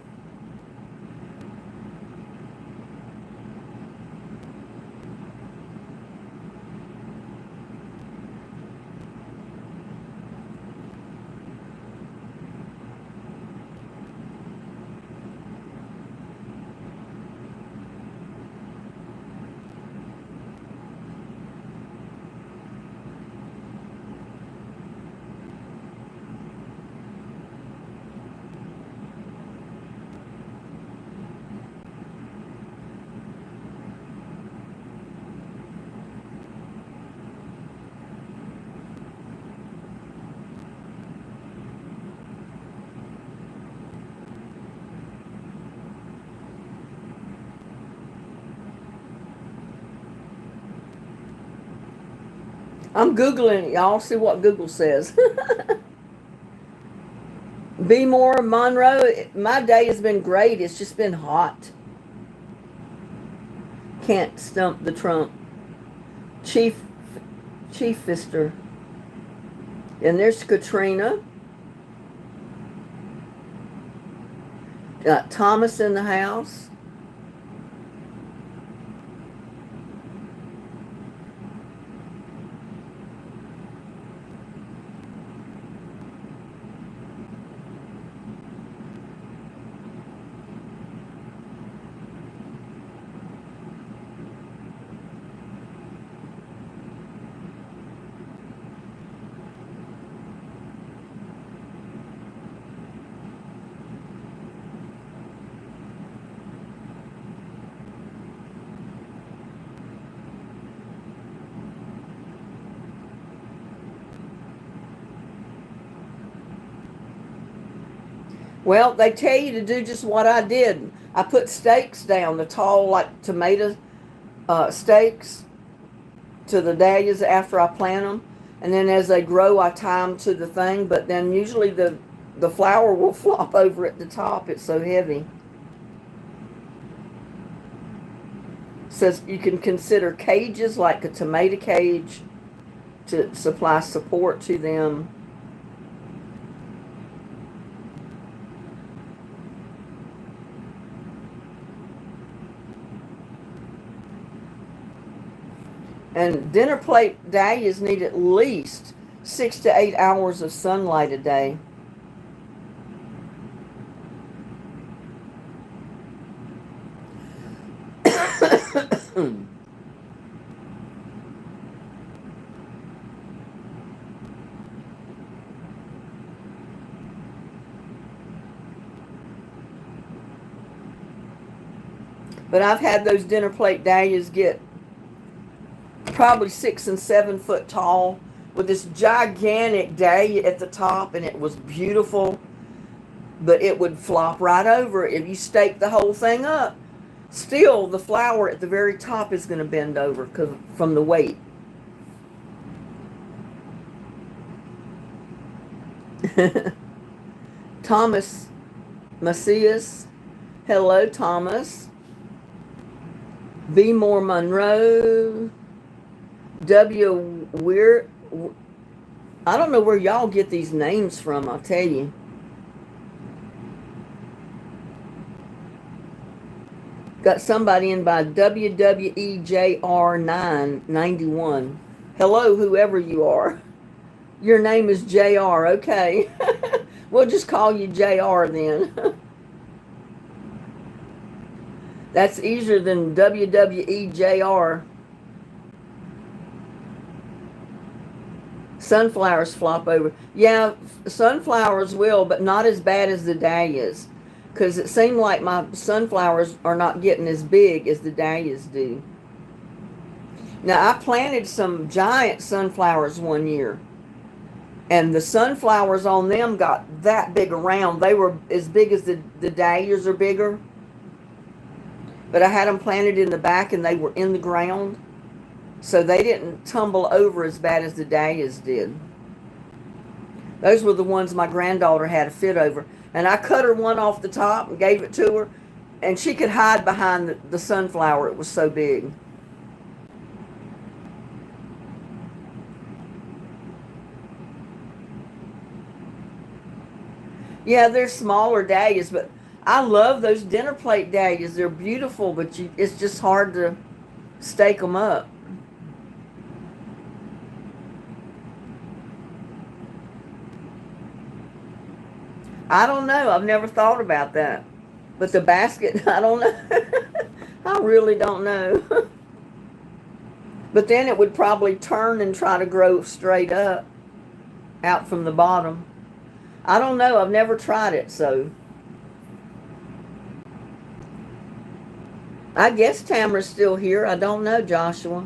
I'm Googling it, y'all. See what Google says. Be more Monroe. My day has been great. It's just been hot. Can't stump the Trump. Chief Fister. And there's Katrina. Got Thomas in the house. Well, they tell you to do just what I did. I put stakes down, the tall, like tomato stakes to the dahlias after I plant them. And then as they grow, I tie them to the thing. But then usually the flower will flop over at the top. It's so heavy. It says you can consider cages like a tomato cage to supply support to them. And dinner plate dahlias need at least 6 to 8 hours of sunlight a day. But I've had those dinner plate dahlias get probably 6 and 7 foot tall with this gigantic dahlia at the top, and it was beautiful, but it would flop right over if you stake the whole thing up. Still, the flower at the very top is going to bend over from the weight. Thomas Macias. Hello, Thomas. Be More Monroe. W. Weir. I don't know where y'all get these names from, I'll tell you. Got somebody in by WWEJR991. Hello, whoever you are. Your name is JR, okay. We'll just call you JR then. That's easier than WWE JR. Sunflowers flop over. Yeah, sunflowers will, but not as bad as the dahlias. Because it seemed like my sunflowers are not getting as big as the dahlias do. Now, I planted some giant sunflowers one year. And the sunflowers on them got that big around. They were as big as the dahlias are bigger. But I had them planted in the back and they were in the ground. So they didn't tumble over as bad as the dahlias did. Those were the ones my granddaughter had a fit over. And I cut her one off the top and gave it to her. And she could hide behind the sunflower. It was so big. Yeah, they're smaller dahlias, but I love those dinner plate dahlias. They're beautiful, but it's just hard to stake them up. I don't know. I've never thought about that. But the basket, I don't know. I really don't know. But then it would probably turn and try to grow straight up out from the bottom. I don't know. I've never tried it, so. I guess Tamara's still here. I don't know, Joshua.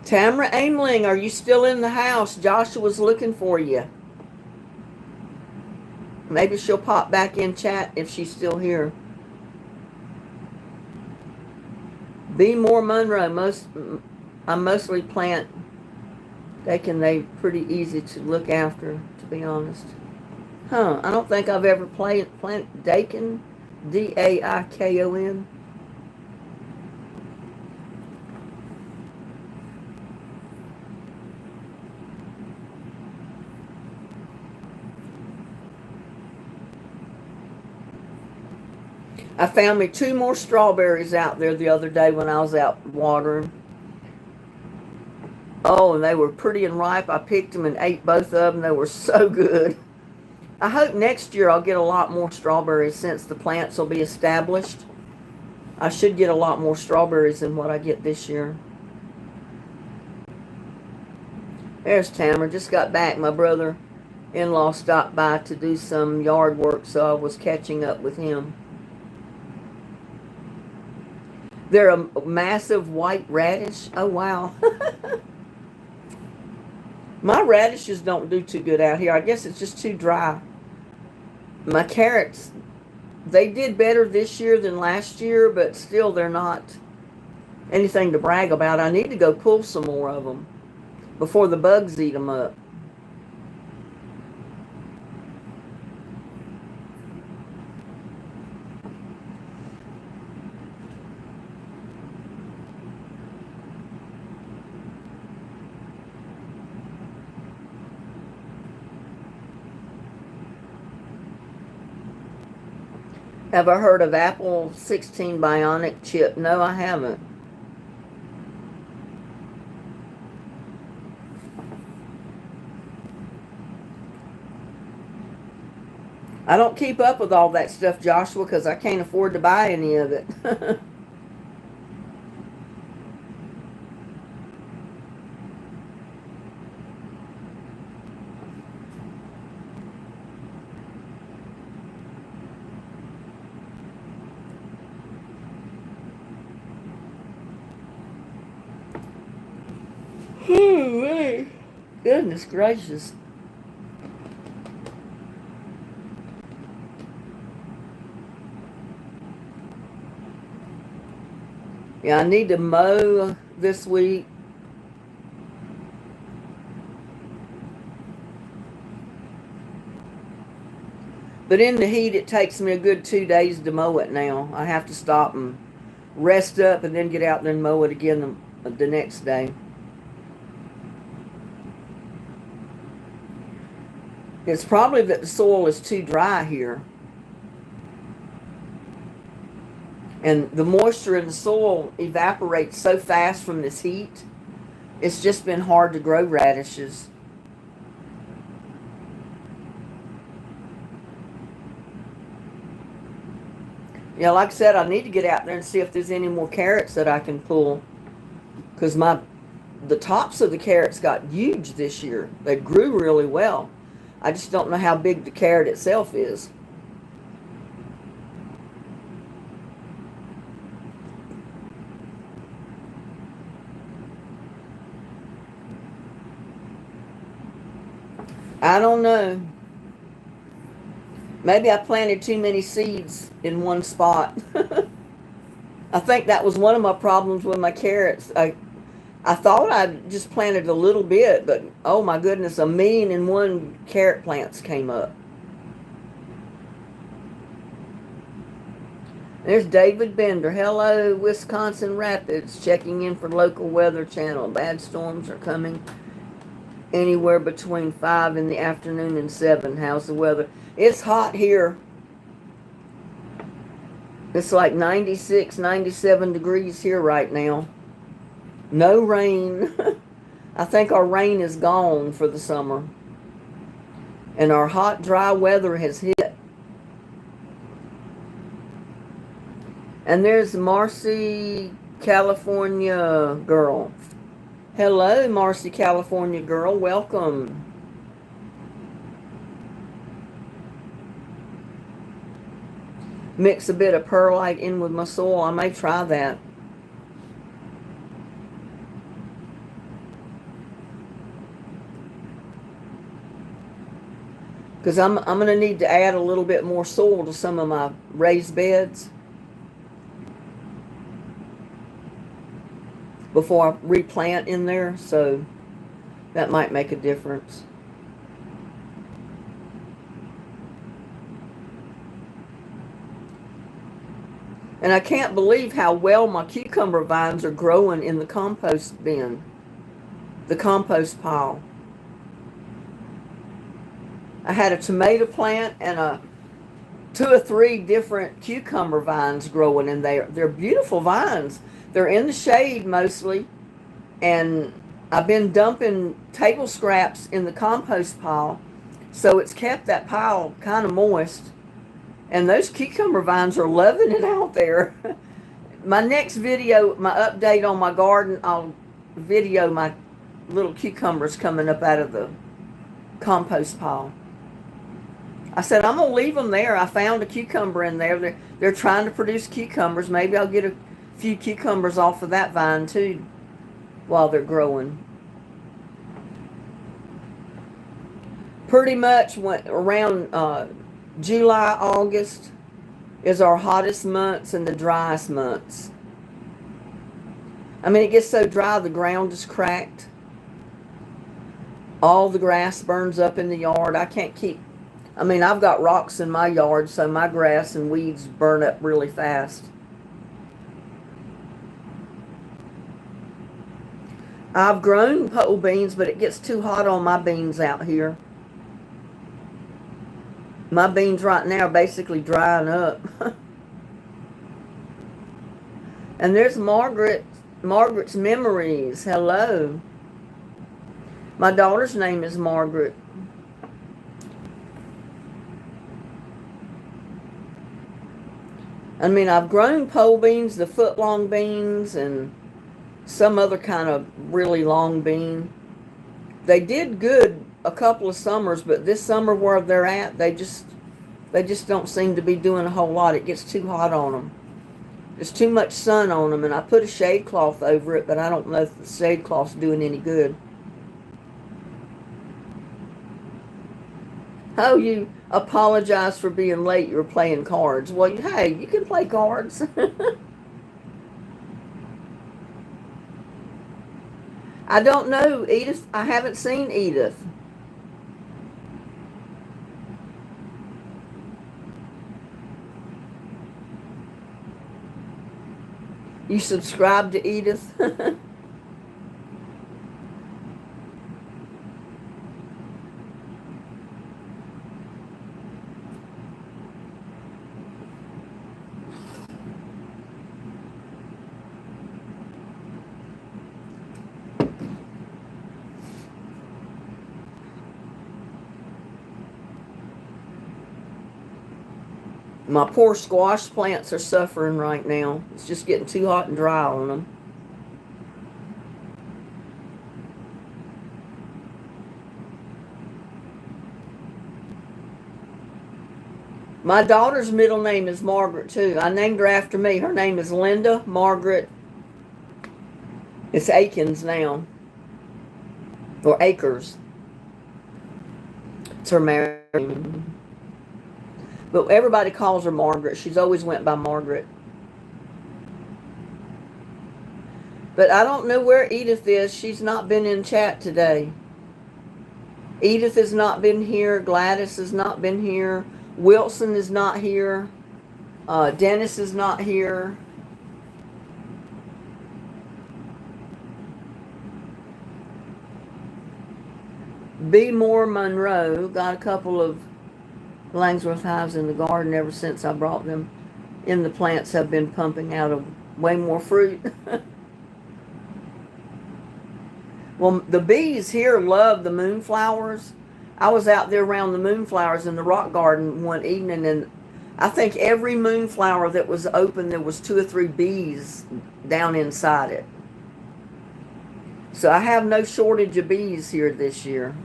Tamara Aimling, are you still in the house? Joshua's looking for you. Maybe she'll pop back in chat if she's still here. Be More Monroe. I mostly plant. They pretty easy to look after, to be honest. Huh? I don't think I've ever planted daikon. Daikon. I found me 2 more strawberries out there the other day when I was out watering. Oh, and they were pretty and ripe. I picked them and ate both of them. They were so good. I hope next year I'll get a lot more strawberries since the plants will be established. I should get a lot more strawberries than what I get this year. There's Tamara. Just got back. My brother-in-law stopped by to do some yard work, so I was catching up with him. They're a massive white radish. Oh, wow. My radishes don't do too good out here. I guess it's just too dry. My carrots, they did better this year than last year, but still they're not anything to brag about. I need to go pull some more of them before the bugs eat them up. Have I heard of Apple 16 Bionic chip? No, I haven't. I don't keep up with all that stuff, Joshua, because I can't afford to buy any of it. Goodness gracious. Yeah, I need to mow this week. But in the heat, it takes me a good 2 days to mow it now. I have to stop and rest up and then get out there and mow it again the next day. It's probably that the soil is too dry here. And the moisture in the soil evaporates so fast from this heat. It's just been hard to grow radishes. Yeah, like I said, I need to get out there and see if there's any more carrots that I can pull. Because the tops of the carrots got huge this year. They grew really well. I just don't know how big the carrot itself is. I don't know. Maybe I planted too many seeds in one spot. I think that was one of my problems with my carrots. I thought I just planted a little bit, but oh my goodness, 1,000,001 carrot plants came up. There's David Bender. Hello, Wisconsin Rapids. Checking in for local weather channel. Bad storms are coming anywhere between 5 in the afternoon and 7. How's the weather? It's hot here. It's like 96, 97 degrees here right now. No rain. I think our rain is gone for the summer. And our hot, dry weather has hit. And there's Marcy, California girl. Hello, Marcy, California girl. Welcome. Mix a bit of perlite in with my soil. I may try that. Because I'm going to need to add a little bit more soil to some of my raised beds before I replant in there, so that might make a difference. And I can't believe how well my cucumber vines are growing in the compost bin, the compost pile. I had a tomato plant and 2 or 3 different cucumber vines growing in there. They're beautiful vines. They're in the shade mostly, and I've been dumping table scraps in the compost pile, so it's kept that pile kind of moist. And those cucumber vines are loving it out there. My next video, my update on my garden, I'll video my little cucumbers coming up out of the compost pile. I said, I'm going to leave them there. I found a cucumber in there. They're trying to produce cucumbers. Maybe I'll get a few cucumbers off of that vine too while they're growing. Pretty much around July, August is our hottest months and the driest months. I mean, it gets so dry the ground is cracked. All the grass burns up in the yard. I can't keep... I mean, I've got rocks in my yard, so my grass and weeds burn up really fast. I've grown pole beans, but it gets too hot on my beans out here. My beans right now are basically drying up. And there's Margaret. Margaret's Memories. Hello. My daughter's name is Margaret. I mean, I've grown pole beans, the foot-long beans, and some other kind of really long bean. They did good a couple of summers, but this summer where they're at, they just don't seem to be doing a whole lot. It gets too hot on them. There's too much sun on them, and I put a shade cloth over it, but I don't know if the shade cloth's doing any good. Oh, you apologize for being late. You were playing cards. Well, hey, you can play cards. I don't know, Edith. I haven't seen Edith. You subscribe to Edith? My poor squash plants are suffering right now. It's just getting too hot and dry on them. My daughter's middle name is Margaret, too. I named her after me. Her name is Linda Margaret. It's Akins now. Or Acres. It's her married name. But everybody calls her Margaret. She's always went by Margaret. But I don't know where Edith is. She's not been in chat today. Edith has not been here. Gladys has not been here. Wilson is not here. Dennis is not here. B. Moore Monroe got a couple of Langsworth hives in the garden ever since I brought them in. The plants have been pumping out of way more fruit. Well, the bees here love the moonflowers. I was out there around the moonflowers in the rock garden one evening, and I think every moonflower that was open, there was 2 or 3 bees down inside it. So I have no shortage of bees here this year.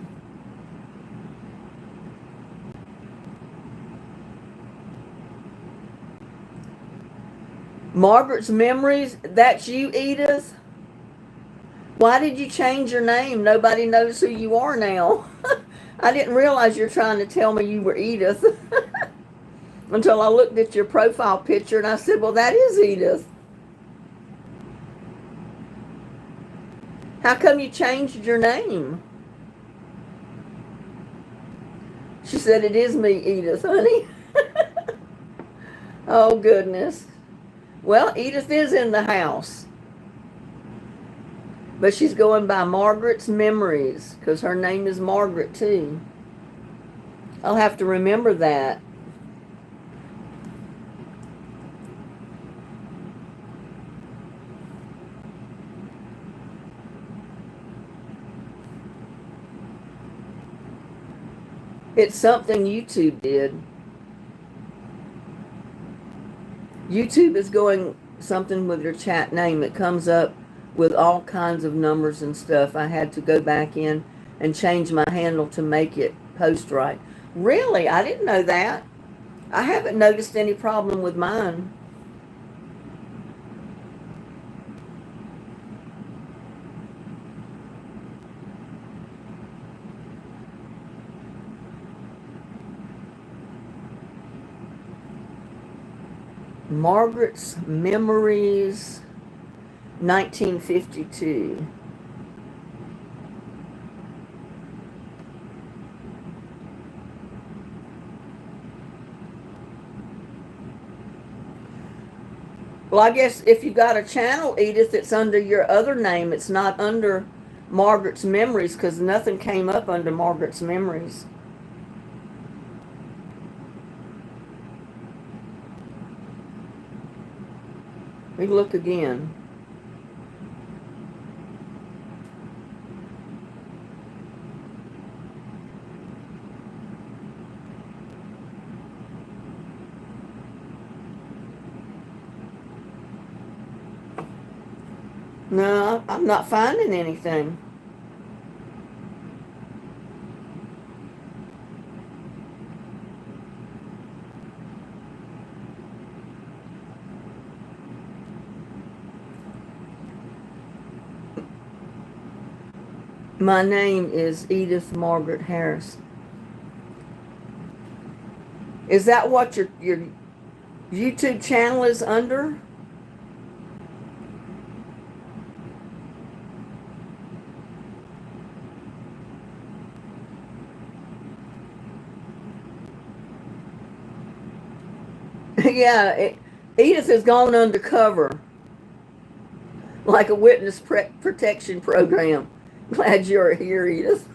Margaret's Memories, that's you, Edith? Why did you change your name? Nobody knows who you are now. I didn't realize you're trying to tell me you were Edith until I looked at your profile picture and I said, well, that is Edith. How come you changed your name? She said, it is me, Edith, honey. Oh, goodness. Well, Edith is in the house. But she's going by Margaret's Memories because her name is Margaret, too. I'll have to remember that. It's something YouTube did. YouTube is going something with your chat name. It comes up with all kinds of numbers and stuff. I had to go back in and change my handle to make it post right. Really? I didn't know that. I haven't noticed any problem with mine. Margaret's Memories, 1952. Well, I guess if you got a channel, Edith, it's under your other name. It's not under Margaret's Memories because nothing came up under Margaret's Memories. Let me look again. No, I'm not finding anything. My name is Edith Margaret Harris. Is that what your YouTube channel is under? Yeah, Edith has gone undercover like a witness protection program. Glad you're here, Edith.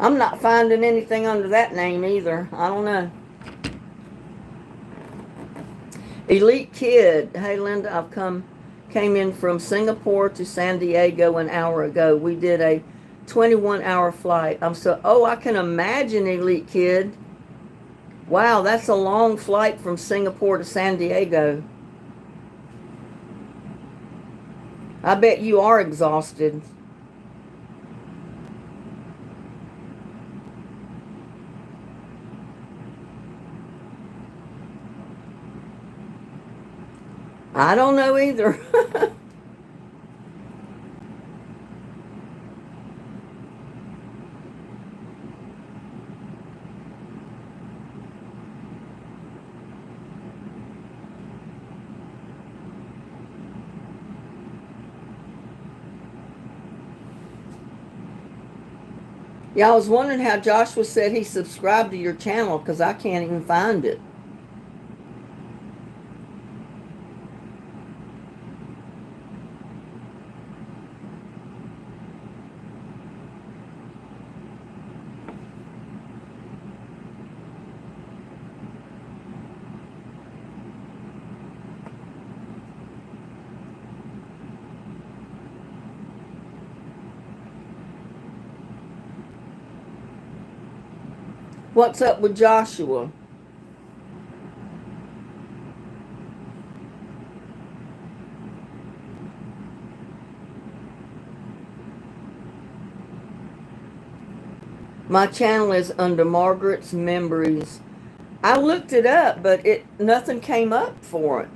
I'm not finding anything under that name either. I don't know. Elite Kid. Hey, Linda, came in from Singapore to San Diego an hour ago. We did a 21-hour flight. I can imagine, Elite Kid. Wow, that's a long flight from Singapore to San Diego. I bet you are exhausted. I don't know either. Yeah, I was wondering how Joshua said he subscribed to your channel because I can't even find it. What's up with Joshua? My channel is under Margaret's Memories. I looked it up, but nothing came up for it.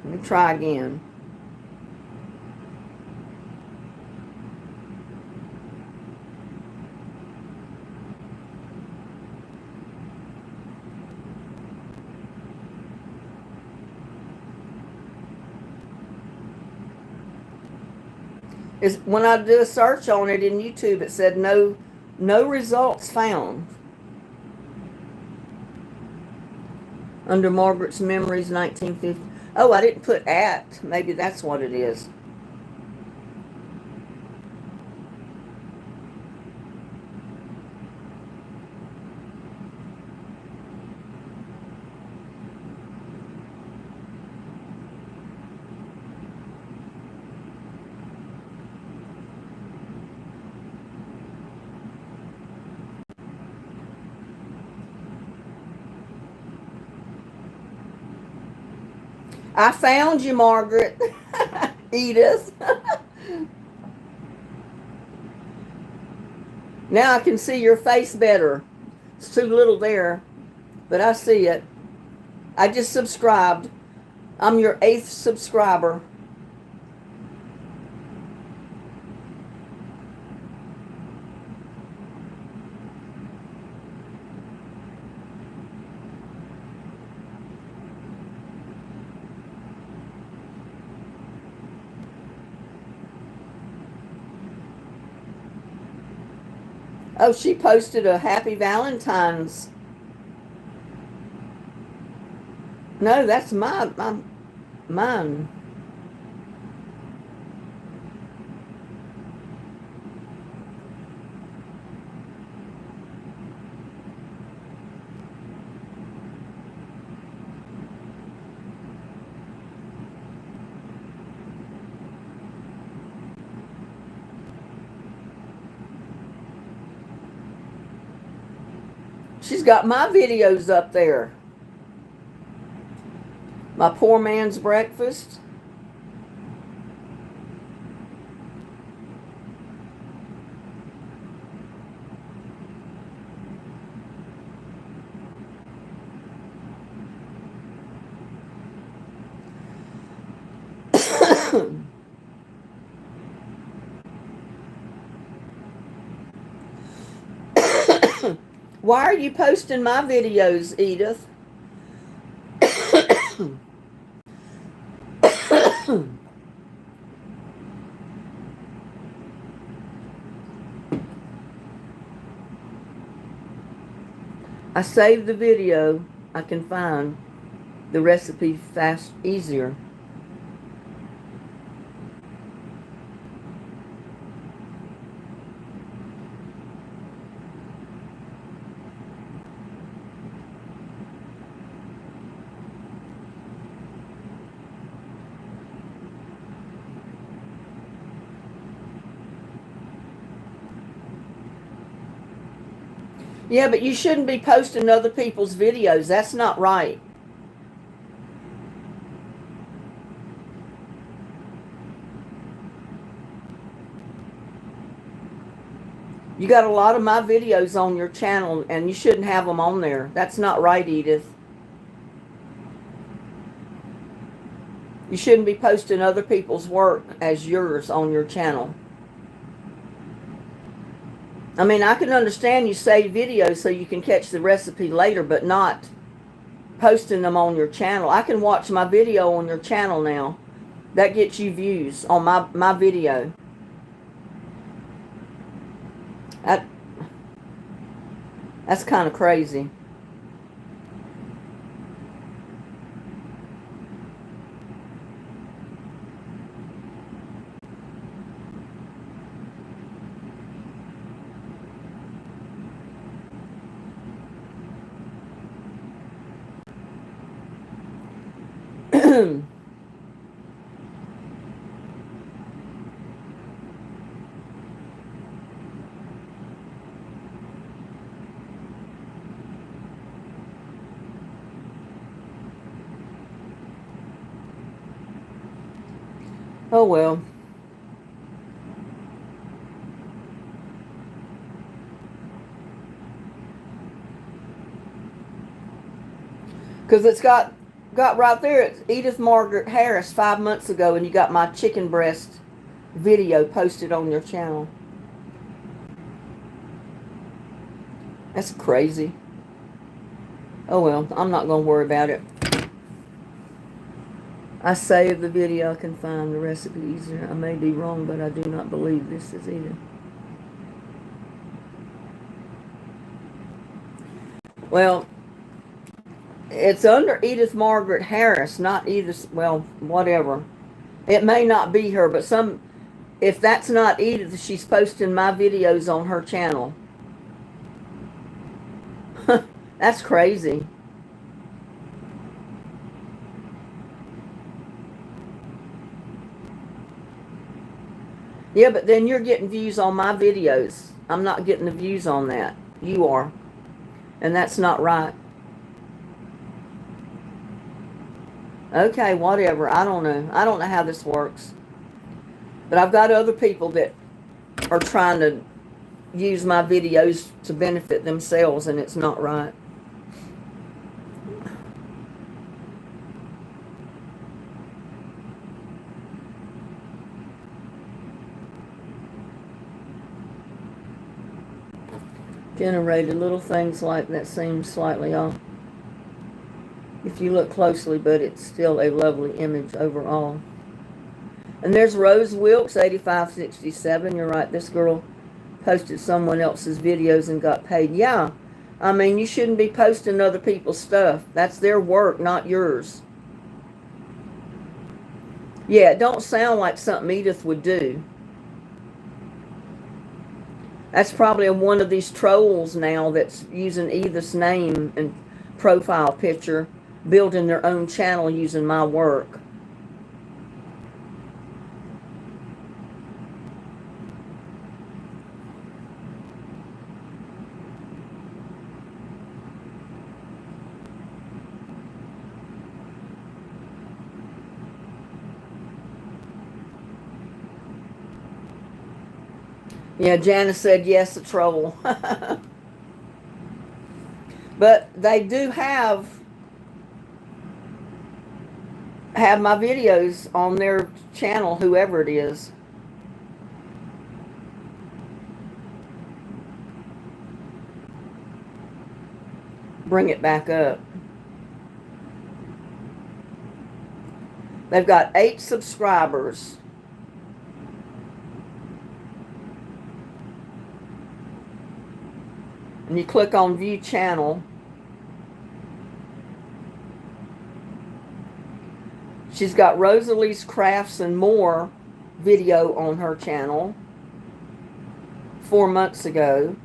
Let me try again. When I did a search on it in YouTube, it said no results found. Under Margaret's Memories 1950. Oh, I didn't put at. Maybe that's what it is. I found you, Margaret. Edith. Now I can see your face better. It's too little there, but I see it. I just subscribed. I'm your 8th subscriber. Oh, she posted a Happy Valentine's. No, that's mine. She's got my videos up there. My poor man's breakfast. Why are you posting my videos, Edith? I saved the video. I can find the recipe easier. Yeah, but you shouldn't be posting other people's videos. That's not right. You got a lot of my videos on your channel, and you shouldn't have them on there. That's not right, Edith. You shouldn't be posting other people's work as yours on your channel. I mean, I can understand you save videos so you can catch the recipe later, but not posting them on your channel. I can watch my video on your channel now. That gets you views on my video. That's kind of crazy. Oh well. Because it's got right there, it's Edith Margaret Harris 5 months ago, and you got my chicken breast video posted on your channel. That's crazy. Oh well, I'm not going to worry about it. I saved the video. I can find the recipe easier. I may be wrong, but I do not believe this is either. Well, it's under Edith Margaret Harris, not Edith, well, whatever. It may not be her, but if that's not Edith, she's posting my videos on her channel. That's crazy. Yeah, but then you're getting views on my videos. I'm not getting the views on that. You are. And that's not right. Okay, whatever. I don't know. I don't know how this works. But I've got other people that are trying to use my videos to benefit themselves, and it's not right. Generated little things like that seem slightly off if you look closely, but it's still a lovely image overall. And there's Rose Wilkes 8567. You're right, this girl posted someone else's videos and got paid. Yeah, I mean, you shouldn't be posting other people's stuff. That's their work, not yours. Yeah, it don't sound like something Edith would do. That's probably one of these trolls now that's using Edith's name and profile picture, building their own channel using my work. Yeah, Janice said yes, a troll. But they do have my videos on their channel, whoever it is. Bring it back up. They've got 8 subscribers. And you click on view channel. She's got Rosalie's Crafts and More video on her channel 4 months ago.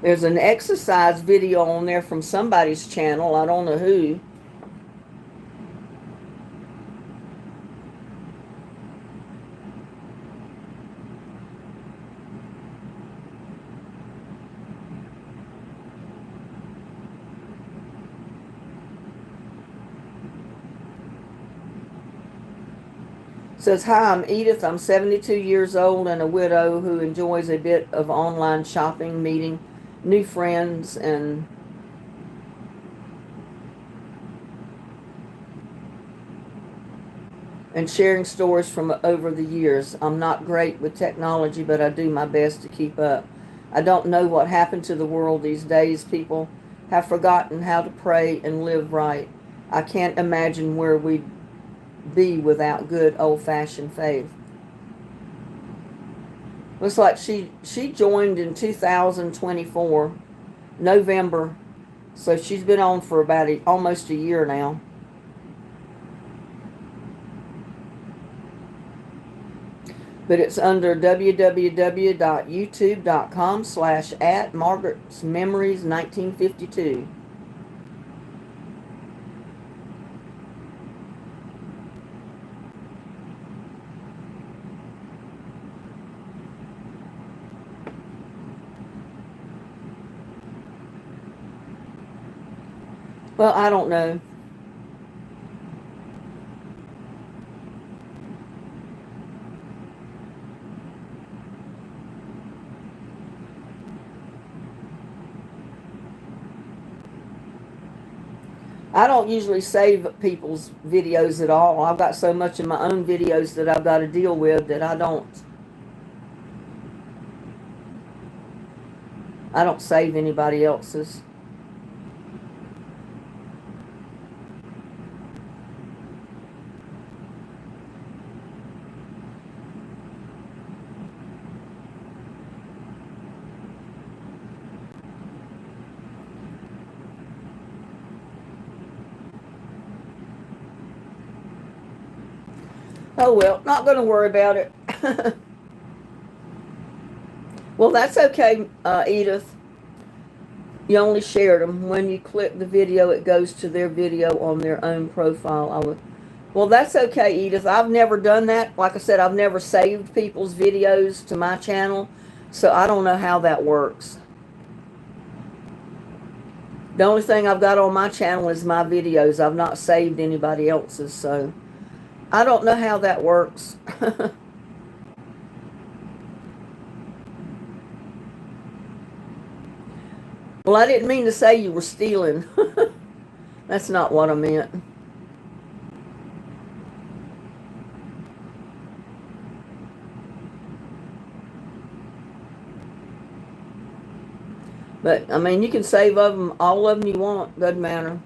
There's an exercise video on there from somebody's channel. I don't know who. Says, hi, I'm Edith. I'm 72 years old and a widow who enjoys a bit of online shopping, meeting new friends, and sharing stories from over the years. I'm not great with technology, but I do my best to keep up. I don't know what happened to the world these days. People have forgotten how to pray and live right. I can't imagine where we'd be without good old-fashioned faith. Looks like she joined in 2024, November. So she's been on for about almost a year now. But it's under www.youtube.com/@Margaret'sMemories1952. Well, I don't know. I don't usually save people's videos at all. I've got so much of my own videos that I've got to deal with that I don't save anybody else's. Oh well, not going to worry about it. Well, that's okay, Edith. You only shared them. When you click the video, it goes to their video on their own profile. Well, that's okay, Edith. I've never done that. Like I said, I've never saved people's videos to my channel, so I don't know how that works. The only thing I've got on my channel is my videos. I've not saved anybody else's, so I don't know how that works. Well, I didn't mean to say you were stealing. That's not what I meant. But, I mean, you can save all of them you want. Doesn't matter.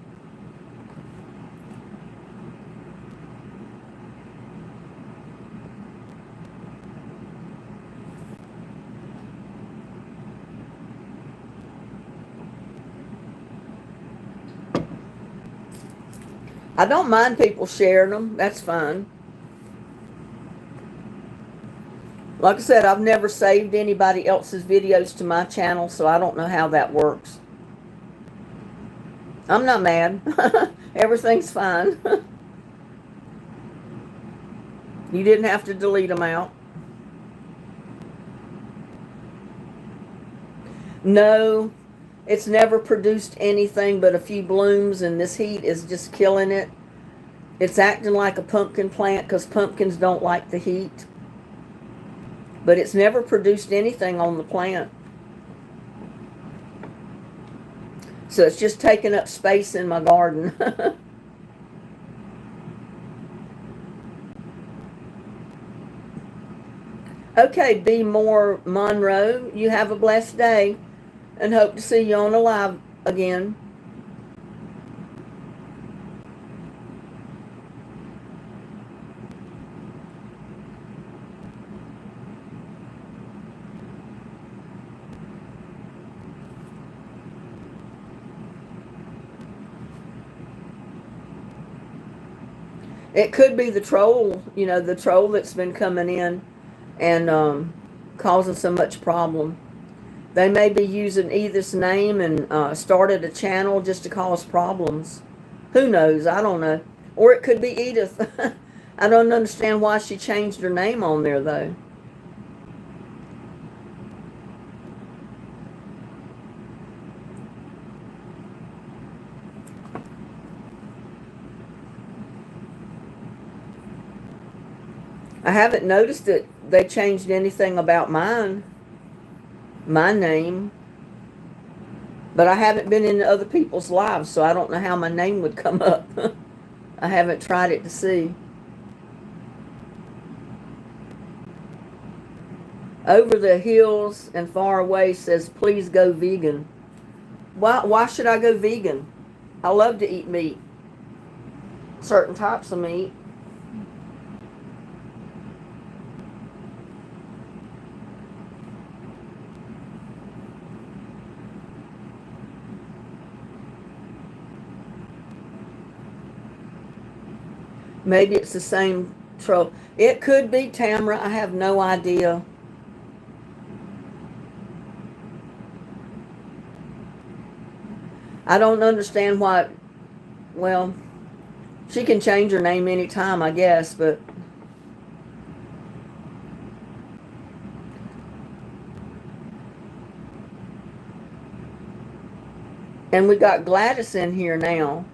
I don't mind people sharing them. That's fine. Like I said, I've never saved anybody else's videos to my channel, so I don't know how that works. I'm not mad. Everything's fine. You didn't have to delete them out. No, it's never produced anything but a few blooms, and this heat is just killing it. It's acting like a pumpkin plant because pumpkins don't like the heat. But it's never produced anything on the plant. So it's just taking up space in my garden. Okay, B. Moore Monroe, you have a blessed day and hope to see you on a live again. It could be the troll, the troll that's been coming in and causing so much problem. They may be using Edith's name and started a channel just to cause problems. Who knows? I don't know. Or it could be Edith. I don't understand why she changed her name on there, though. I haven't noticed that they changed anything about my name. But I haven't been in other people's lives, so I don't know how my name would come up. I haven't tried it to see. Over the hills and far away says, please go vegan. Why should I go vegan? I love to eat meat. Certain types of meat. Maybe it's the same troll. It could be Tamara. I have no idea. I don't understand why. Well, she can change her name anytime, I guess, but and we got Gladys in here now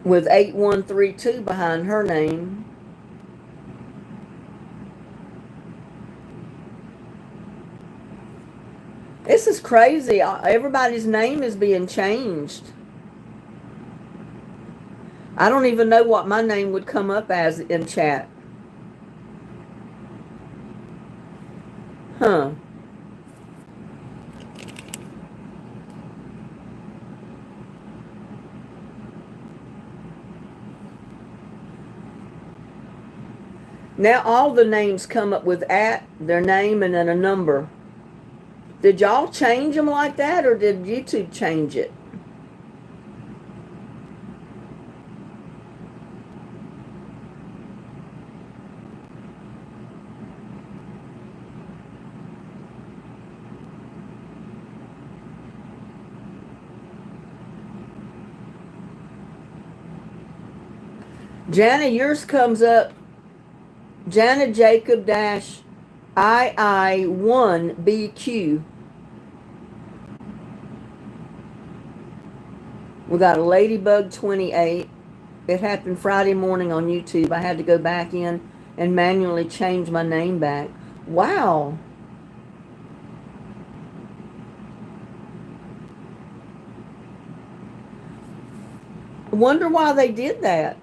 with 8132 behind her name. This is crazy. Everybody's name is being changed. I don't even know what my name would come up as in chat. Huh. Now all the names come up with at their name and then a number. Did y'all change them like that, or did YouTube change it? Jana, yours comes up. Jana Jacob dash II1BQ. We got a Ladybug 28. It happened Friday morning on YouTube. I had to go back in and manually change my name back. Wow. I wonder why they did that.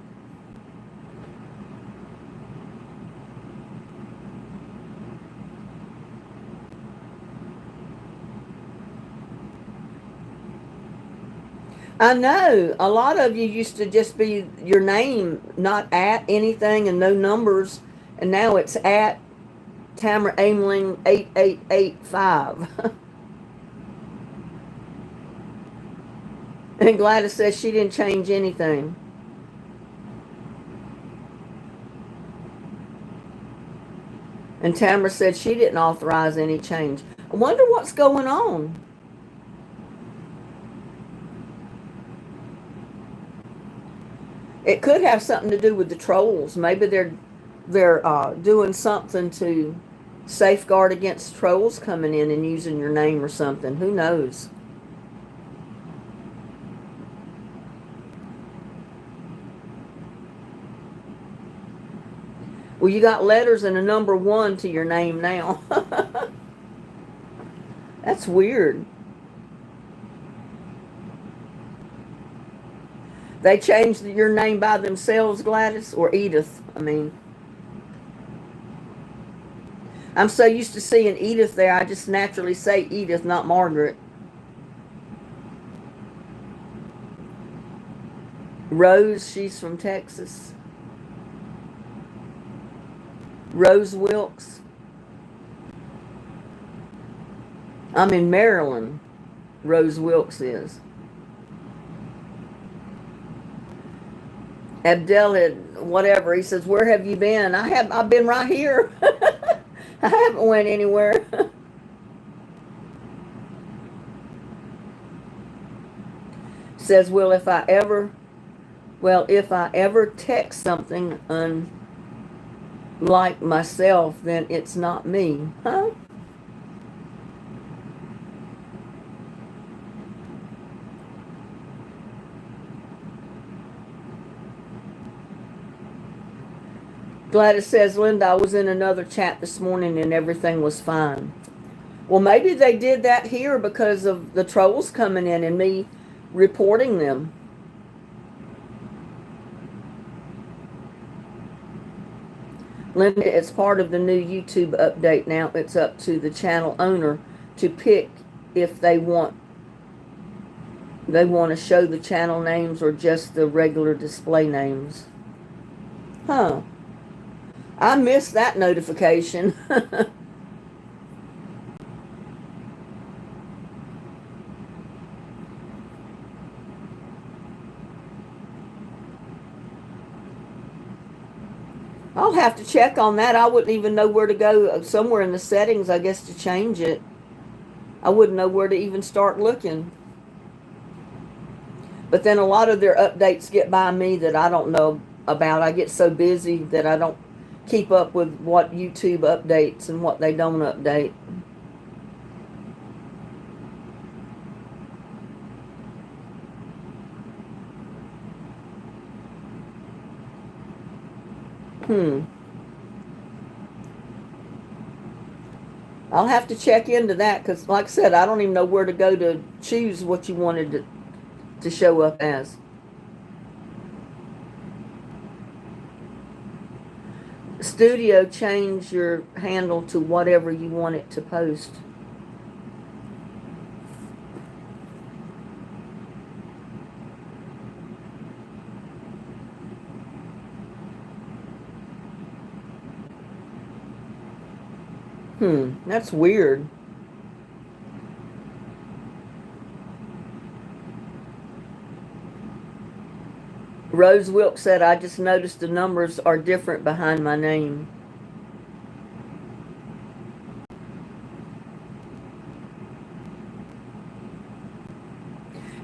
I know. A lot of you used to just be your name, not at anything and no numbers. And now it's at Tamara Aimling 8885. And Gladys says she didn't change anything. And Tamara said she didn't authorize any change. I wonder what's going on. It could have something to do with the trolls. Maybe they're doing something to safeguard against trolls coming in and using your name or something. Who knows? Well, you got letters and a number 1 to your name now. That's weird. They changed your name by themselves, Gladys, or Edith, I mean. I'm so used to seeing Edith there, I just naturally say Edith, not Margaret. Rose, she's from Texas. Rose Wilkes. I'm in Maryland, Rose Wilkes is. Abdel had whatever. He says, "Where have you been?" I've been right here. I haven't went anywhere. Says, if I ever text something unlike myself, then it's not me. Huh? Gladys says, Linda, I was in another chat this morning and everything was fine. Well, maybe they did that here because of the trolls coming in and me reporting them. Linda, it's part of the new YouTube update now. It's up to the channel owner to pick if they want to show the channel names or just the regular display names. Huh. I missed that notification. I'll have to check on that. I wouldn't even know where to go. Somewhere in the settings, I guess, to change it. I wouldn't know where to even start looking. But then a lot of their updates get by me that I don't know about. I get so busy that I don't keep up with what YouTube updates and what they don't update. I'll have to check into that because, like I said, I don't even know where to go to choose what you wanted to show up as. Studio, change your handle to whatever you want it to post. That's weird. Rose Wilk said, I just noticed the numbers are different behind my name.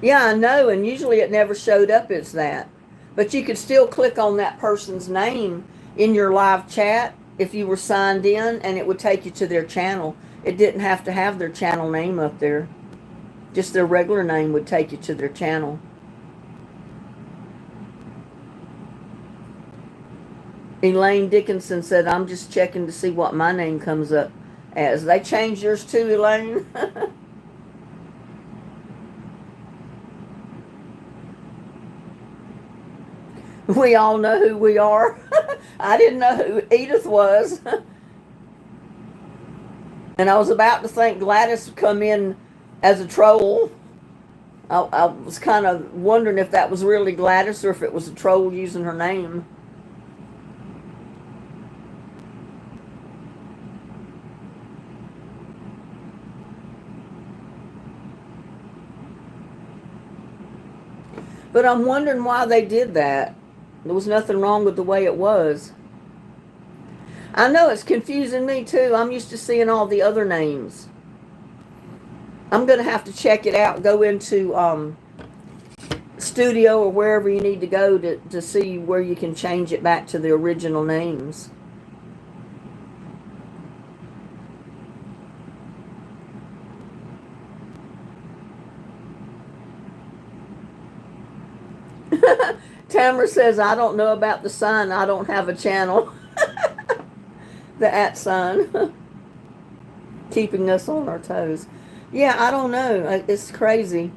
Yeah, I know, and usually it never showed up as that. But you could still click on that person's name in your live chat if you were signed in, and it would take you to their channel. It didn't have to have their channel name up there. Just their regular name would take you to their channel. Elaine Dickinson said, I'm just checking to see what my name comes up as. They changed yours too, Elaine? We all know who we are. I didn't know who Edith was. And I was about to think Gladys would come in as a troll. I was kind of wondering if that was really Gladys or if it was a troll using her name. But I'm wondering why they did that. There was nothing wrong with the way it was. I know it's confusing me too. I'm used to seeing all the other names. I'm going to have to check it out. Go into Studio or wherever you need to go to see where you can change it back to the original names. Tamara says, I don't know about the sign. I don't have a channel. The @ sign. Keeping us on our toes. Yeah, I don't know. It's crazy.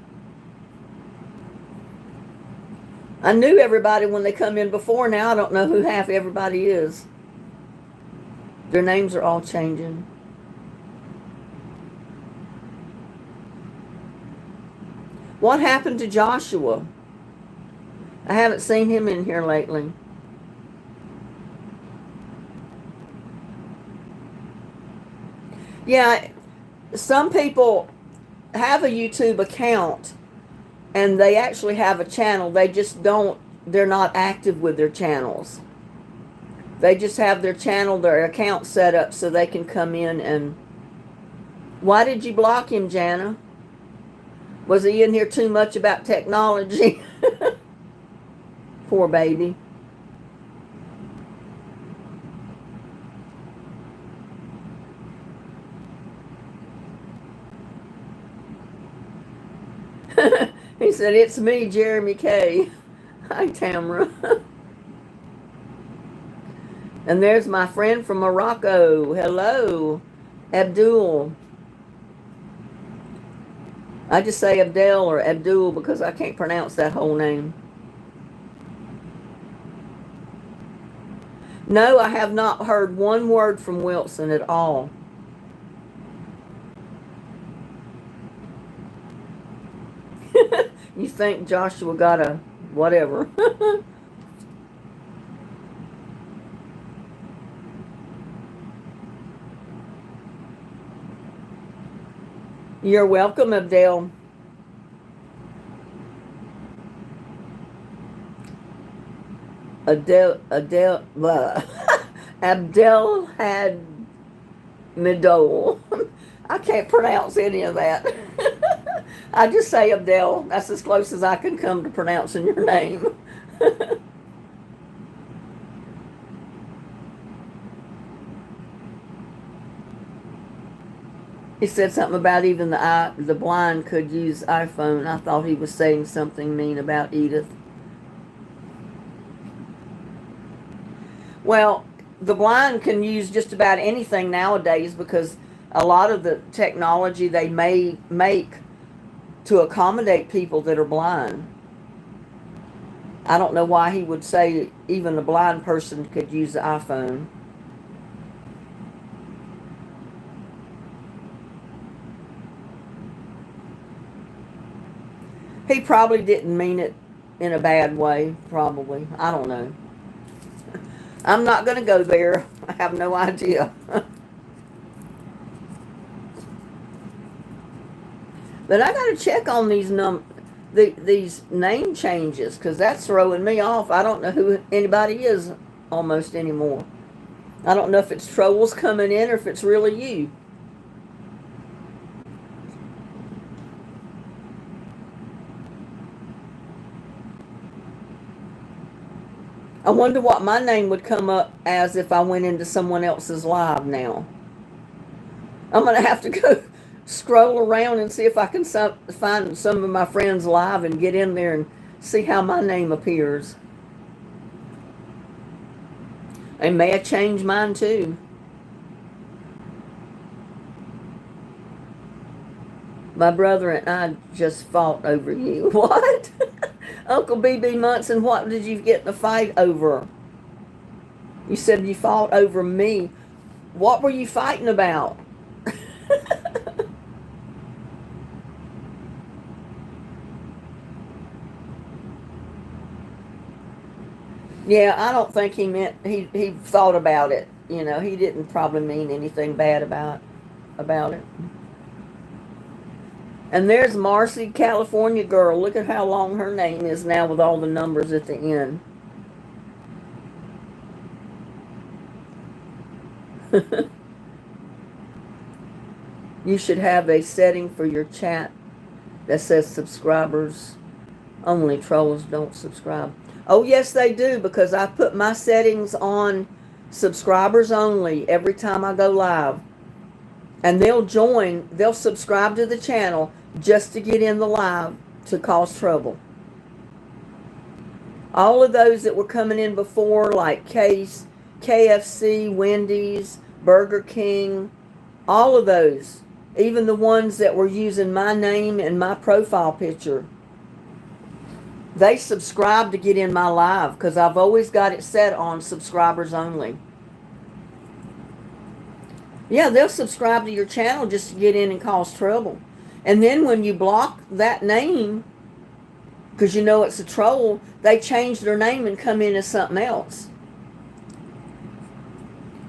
I knew everybody when they come in before. Now I don't know who half everybody is. Their names are all changing. What happened to Joshua? I haven't seen him in here lately. Yeah, some people have a YouTube account and they actually have a channel. They just don't they're not active with their channels. They just have their account set up so they can come in and... Why did you block him, Jana? Was he in here too much about technology? Poor baby. He said, it's me, Jeremy K. Hi, Tamara. And there's my friend from Morocco. Hello, Abdul. I just say Abdel or Abdul because I can't pronounce that whole name. No, I have not heard one word from Wilson at all. You think Joshua got a whatever. You're welcome, Abdel. Abdel had Midol. I can't pronounce any of that. I just say Abdel. That's as close as I can come to pronouncing your name. He said something about even the blind could use iPhone. I thought he was saying something mean about Edith. Well, the blind can use just about anything nowadays because a lot of the technology they may make to accommodate people that are blind. I don't know why he would say even a blind person could use the iPhone. He probably didn't mean it in a bad way, probably. I don't know. I'm not going to go there. I have no idea. But I got to check on these these name changes because that's throwing me off. I don't know who anybody is almost anymore. I don't know if it's trolls coming in or if it's really you. I wonder what my name would come up as if I went into someone else's live now. I'm going to have to go scroll around and see if I can find some of my friends live and get in there and see how my name appears. They may have changed mine too. My brother and I just fought over you. What? Uncle BB Munson, what did you get in a fight over? You said you fought over me. What were you fighting about? Yeah, I don't think he meant, he thought about it. You know, he didn't probably mean anything bad about it. And there's Marcy, California girl. Look at how long her name is now with all the numbers at the end. You should have a setting for your chat that says subscribers only. Trolls don't subscribe. Oh, yes, they do, because I put my settings on subscribers only every time I go live. And they'll subscribe to the channel just to get in the live to cause trouble. All of those that were coming in before, like Case, KFC, Wendy's, Burger King, all of those, even the ones that were using my name and my profile picture, they subscribe to get in my live because I've always got it set on subscribers only. Yeah, they'll subscribe to your channel just to get in and cause trouble. And then when you block that name, because you know it's a troll, they change their name and come in as something else.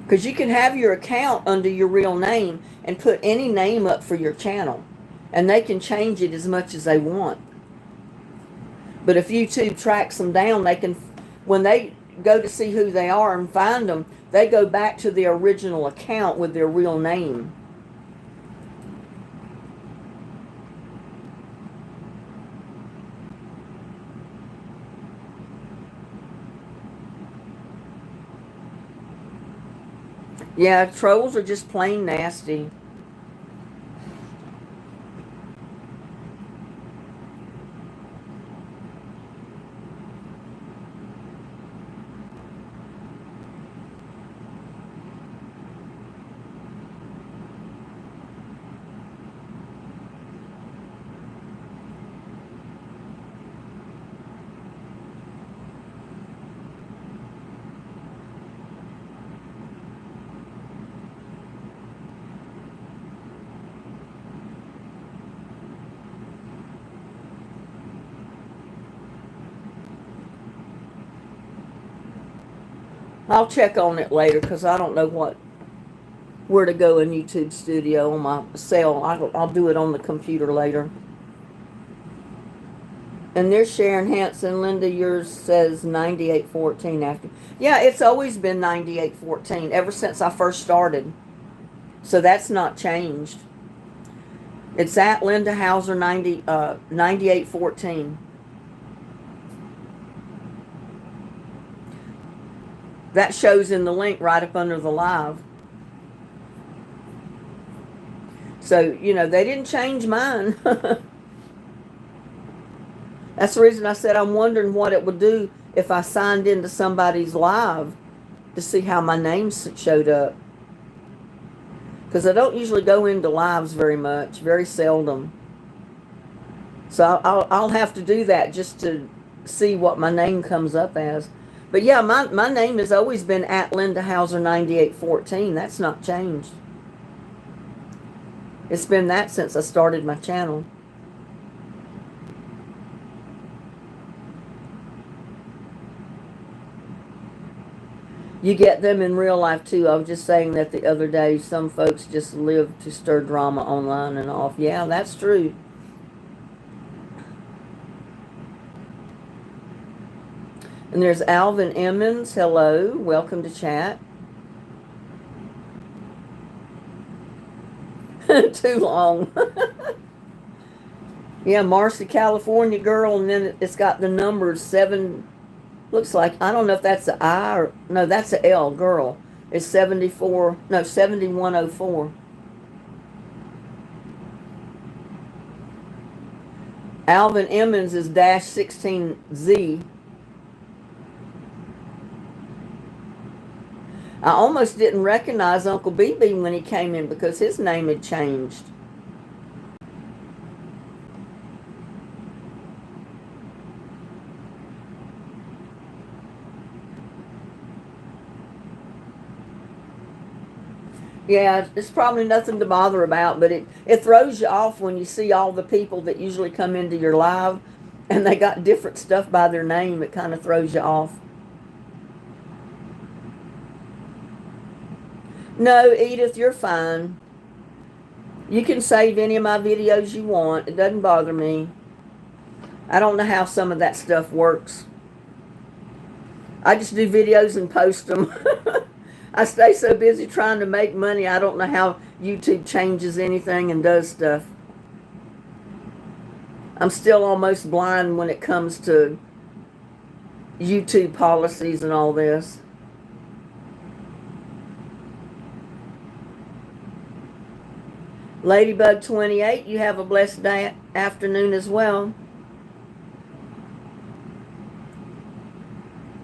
Because you can have your account under your real name and put any name up for your channel. And they can change it as much as they want. But if YouTube tracks them down, they can, when they go to see who they are and find them, they go back to their original account with their real name. Yeah, trolls are just plain nasty. I'll check on it later because I don't know where to go in YouTube Studio on my cell. I'll do it on the computer later. And there's Sharon Hanson. Linda, yours says 9814 after. Yeah, it's always been 9814 ever since I first started. So that's not changed. It's at Linda Hauser 9814. That shows in the link right up under the live. So, you know, they didn't change mine. That's the reason I said I'm wondering what it would do if I signed into somebody's live to see how my name showed up. Because I don't usually go into lives very much, very seldom. So I'll have to do that just to see what my name comes up as. But yeah, my name has always been at Linda Hauser 9814. That's not changed. It's been that since I started my channel. You get them in real life too. I was just saying that the other day. Some folks just live to stir drama online and off. Yeah, that's true. And there's Alvin Emmons. Hello. Welcome to chat. Too long. Yeah, Marcy, California girl. And then it's got the numbers 7. Looks like, I don't know if that's an I or, no, that's an L, girl. It's 74, no, 7104. Alvin Emmons is -16Z. I almost didn't recognize Uncle BB when he came in because his name had changed. Yeah, it's probably nothing to bother about, but it throws you off when you see all the people that usually come into your live and they got different stuff by their name. It kind of throws you off. No, Edith, you're fine. You can save any of my videos you want. It doesn't bother me. I don't know how some of that stuff works. I just do videos and post them. I stay so busy trying to make money, I don't know how YouTube changes anything and does stuff. I'm still almost blind when it comes to YouTube policies and all this. Ladybug 28, you have a blessed day, afternoon as well.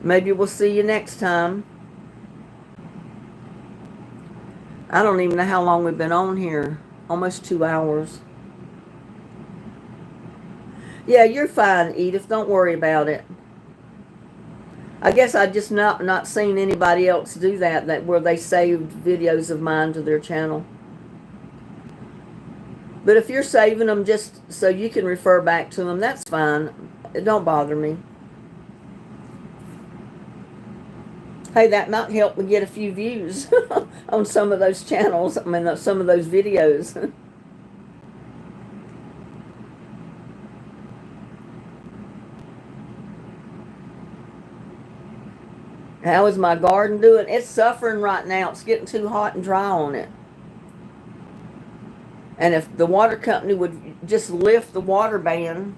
Maybe we'll see you next time. I don't even know how long we've been on here. Almost 2 hours. Yeah, you're fine, Edith. Don't worry about it. I guess I just not seen anybody else do that where they saved videos of mine to their channel. But if you're saving them just so you can refer back to them, that's fine. It don't bother me. Hey, that might help me get a few views on some of those channels. I mean, some of those videos. How is my garden doing? It's suffering right now. It's getting too hot and dry on it. And if the water company would just lift the water ban,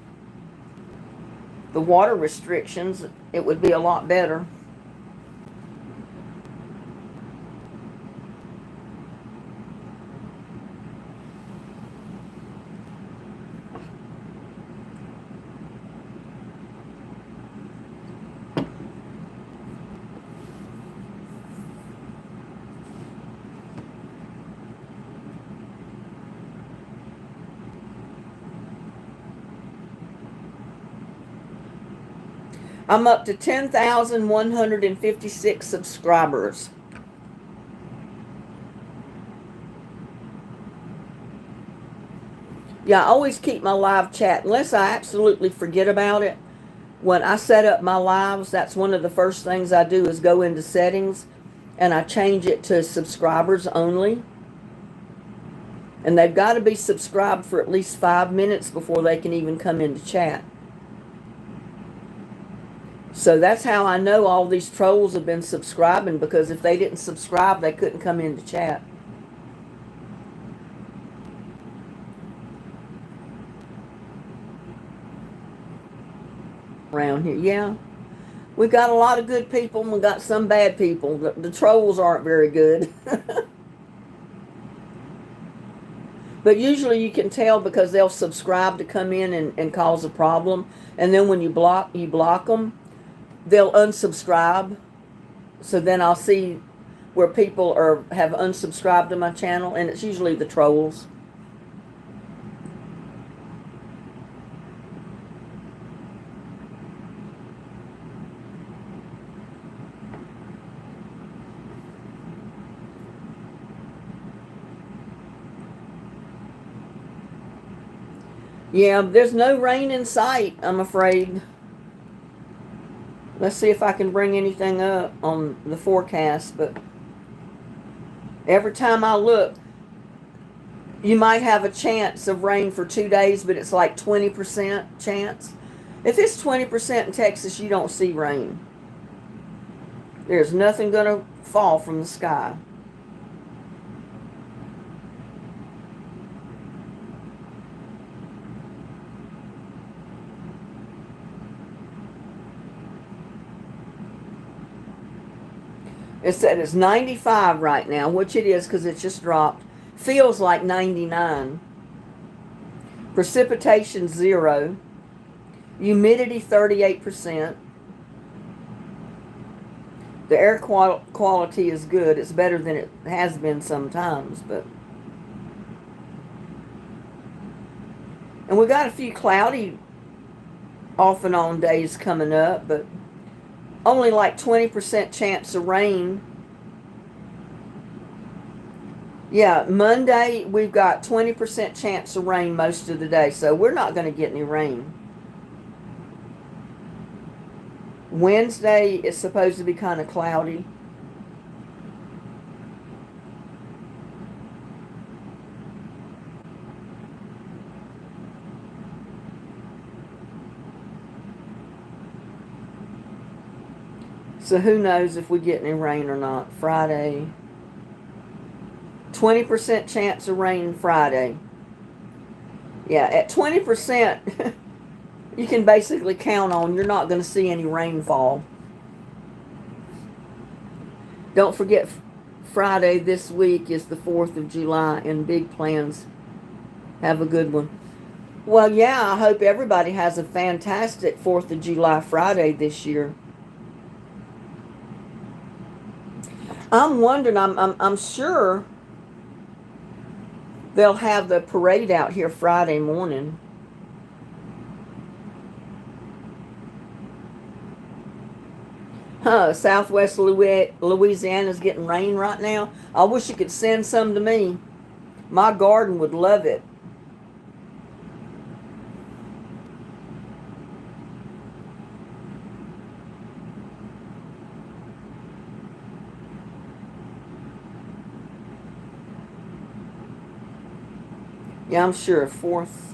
the water restrictions, it would be a lot better. I'm up to 10,156 subscribers. Yeah, I always keep my live chat unless I absolutely forget about it. When I set up my lives, that's one of the first things I do is go into settings and I change it to subscribers only. And they've got to be subscribed for at least 5 minutes before they can even come into chat. So that's how I know all these trolls have been subscribing, because if they didn't subscribe, they couldn't come into chat. Around here, yeah. We got a lot of good people and we got some bad people. The trolls aren't very good. But usually you can tell because they'll subscribe to come in and cause a problem. And then when you block them, they'll unsubscribe. So then I'll see where people have unsubscribed to my channel, and it's usually the trolls. Yeah, there's no rain in sight, I'm afraid. Let's see if I can bring anything up on the forecast, but every time I look, you might have a chance of rain for 2 days, but it's like 20% chance. If it's 20% in Texas, you don't see rain. There's nothing going to fall from the sky. It said it's 95 right now, which it is because it just dropped. Feels like 99. Precipitation 0. Humidity 38%. The air quality is good. It's better than it has been sometimes, but. And we got a few cloudy off and on days coming up, but only like 20% chance of rain. Yeah, Monday we've got 20% chance of rain most of the day, so we're not going to get any rain. Wednesday is supposed to be kind of cloudy. So who knows if we get any rain or not. Friday. 20% chance of rain Friday. Yeah, at 20%, you can basically count on you're not going to see any rainfall. Don't forget, Friday this week is the 4th of July, and big plans. Have a good one. Well, yeah, I hope everybody has a fantastic 4th of July Friday this year. I'm wondering, I'm sure they'll have the parade out here Friday morning. Southwest Louisiana's getting rain right now. I wish you could send some to me. My garden would love it. Yeah, I'm sure 4th.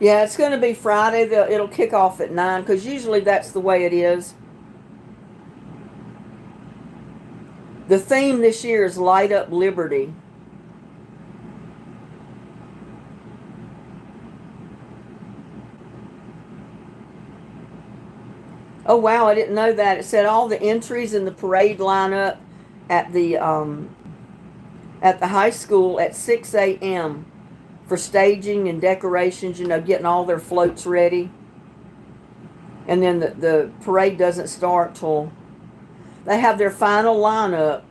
Yeah, it's going to be Friday. It'll kick off at 9 because usually that's the way it is. The theme this year is Light Up Liberty. Oh wow, I didn't know that. It said all the entries in the parade lineup at the high school at 6 a.m. for staging and decorations, getting all their floats ready. And then the parade doesn't start till they have their final lineup.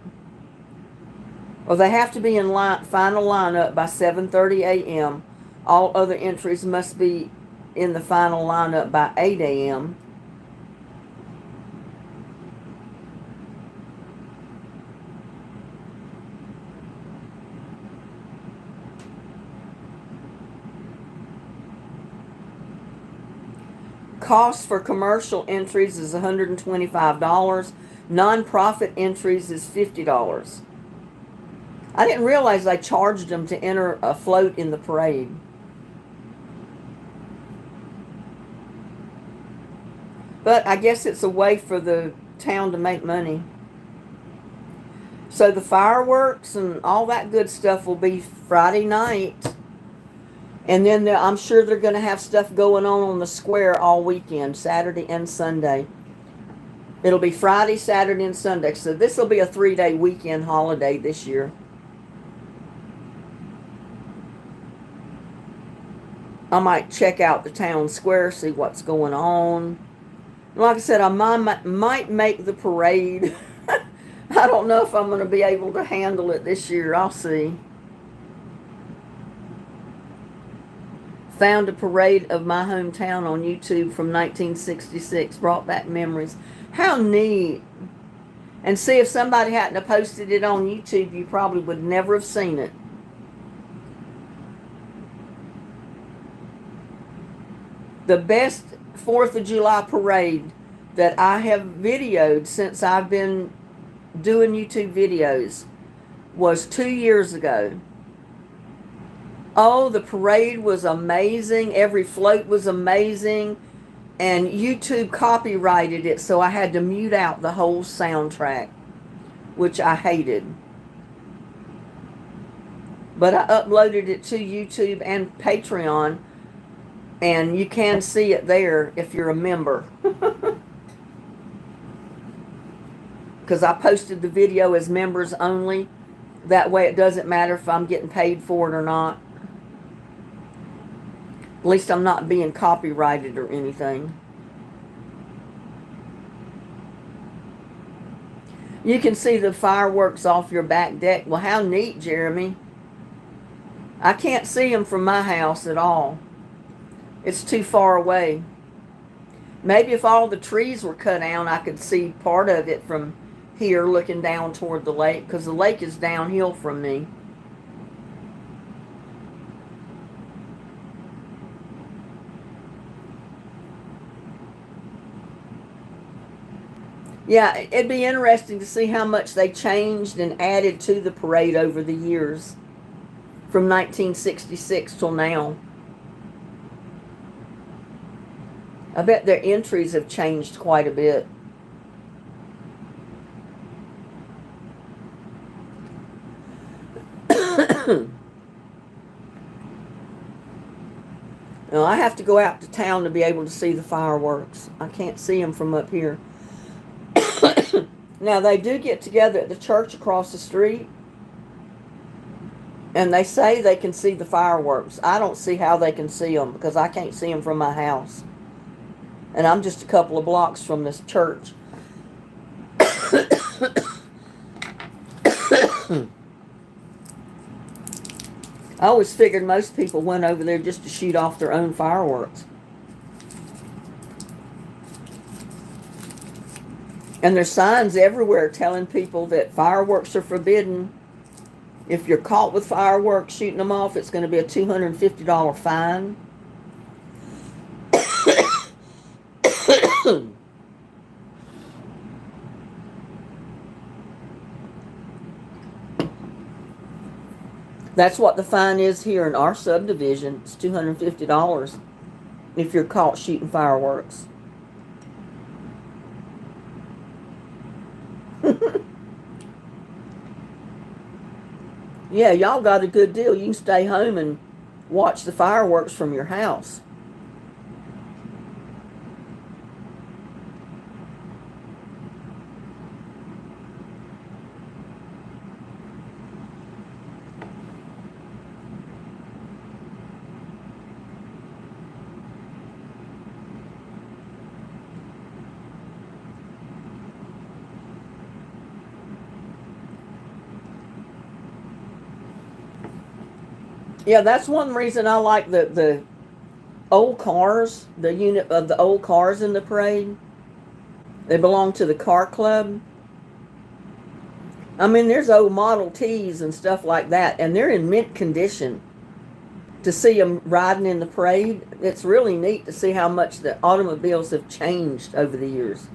Or they have to be in final lineup by 7:30 a.m. All other entries must be in the final lineup by 8 a.m. Cost for commercial entries is $125. Nonprofit entries is $50. I didn't realize they charged them to enter a float in the parade. But I guess it's a way for the town to make money. So the fireworks and all that good stuff will be Friday night. And then I'm sure they're going to have stuff going on the square all weekend, Saturday and Sunday. It'll be Friday, Saturday, and Sunday. So this will be a 3-day weekend holiday this year. I might check out the town square, see what's going on. Like I said, I might make the parade. I don't know if I'm going to be able to handle it this year. I'll see. Found a parade of my hometown on YouTube from 1966. Brought back memories. How neat. And see, if somebody hadn't posted it on YouTube, you probably would never have seen it. The best 4th of July parade that I have videoed since I've been doing YouTube videos was 2 years ago. Oh, the parade was amazing. Every float was amazing. And YouTube copyrighted it, so I had to mute out the whole soundtrack, which I hated. But I uploaded it to YouTube and Patreon, and you can see it there if you're a member. Because I posted the video as members only. That way it doesn't matter if I'm getting paid for it or not. At least I'm not being copyrighted or anything. You can see the fireworks off your back deck. Well, how neat, Jeremy. I can't see them from my house at all. It's too far away. Maybe if all the trees were cut down, I could see part of it from here looking down toward the lake, because the lake is downhill from me. Yeah, it'd be interesting to see how much they changed and added to the parade over the years from 1966 till now. I bet their entries have changed quite a bit. Now, I have to go out to town to be able to see the fireworks. I can't see them from up here. Now, they do get together at the church across the street, and they say they can see the fireworks. I don't see how they can see them because I can't see them from my house. And I'm just a couple of blocks from this church. I always figured most people went over there just to shoot off their own fireworks. And there's signs everywhere telling people that fireworks are forbidden. If you're caught with fireworks shooting them off, it's going to be a $250 fine. That's what the fine is here in our subdivision. It's $250. if you're caught shooting fireworks. Yeah, y'all got a good deal. You can stay home and watch the fireworks from your house. Yeah, that's one reason I like the old cars, the unit of the old cars in the parade. They belong to the car club. I mean, there's old Model Ts and stuff like that, and they're in mint condition. To see them riding in the parade, it's really neat to see how much the automobiles have changed over the years.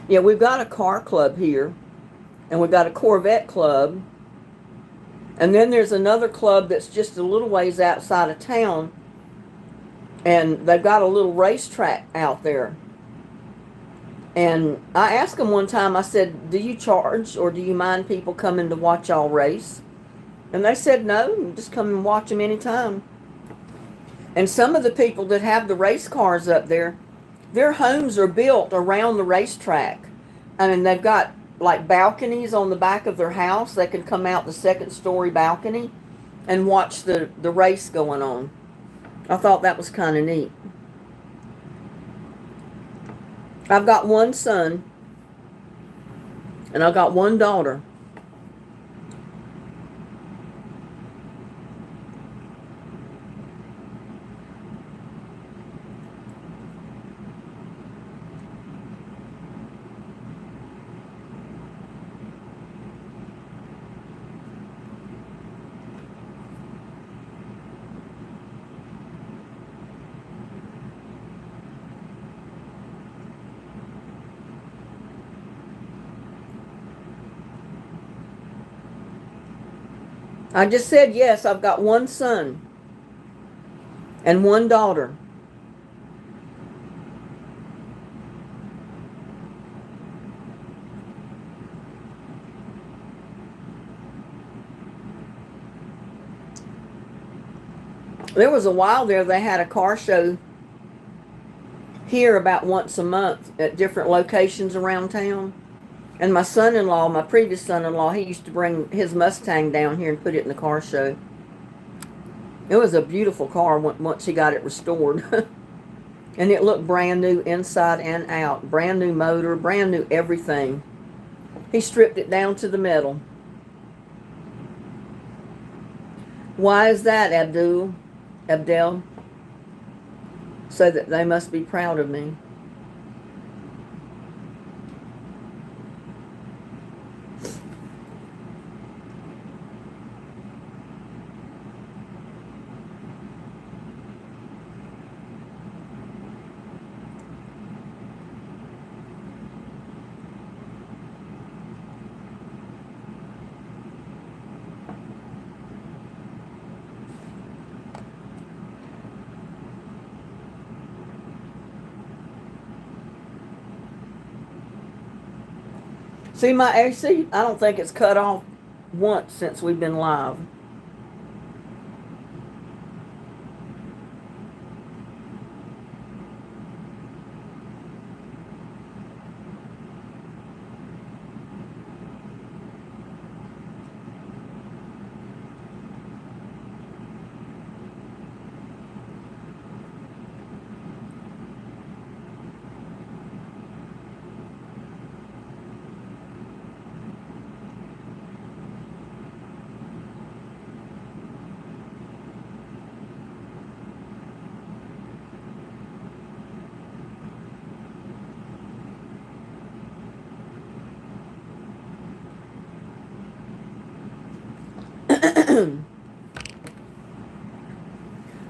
Yeah, we've got a car club here, and we've got a Corvette club, and then there's another club that's just a little ways outside of town, and they've got a little racetrack out there. And I asked them one time, I said, do you charge or do you mind people coming to watch y'all race? And they said, no, just come and watch them anytime. And some of the people that have the race cars up there, their homes are built around the racetrack. I mean, they've got like balconies on the back of their house. They can come out the second story balcony and watch the race going on. I thought that was kind of neat. I've got one son and I've got one daughter. I just said yes, I've got one son and one daughter. There was a while there they had a car show here about once a month at different locations around town. And my son-in-law, my previous son-in-law, he used to bring his Mustang down here and put it in the car show. It was a beautiful car once he got it restored. And it looked brand new inside and out. Brand new motor, brand new everything. He stripped it down to the metal. Why is that, Abdel? So that they must be proud of me. See my AC? I don't think it's cut off once since we've been live.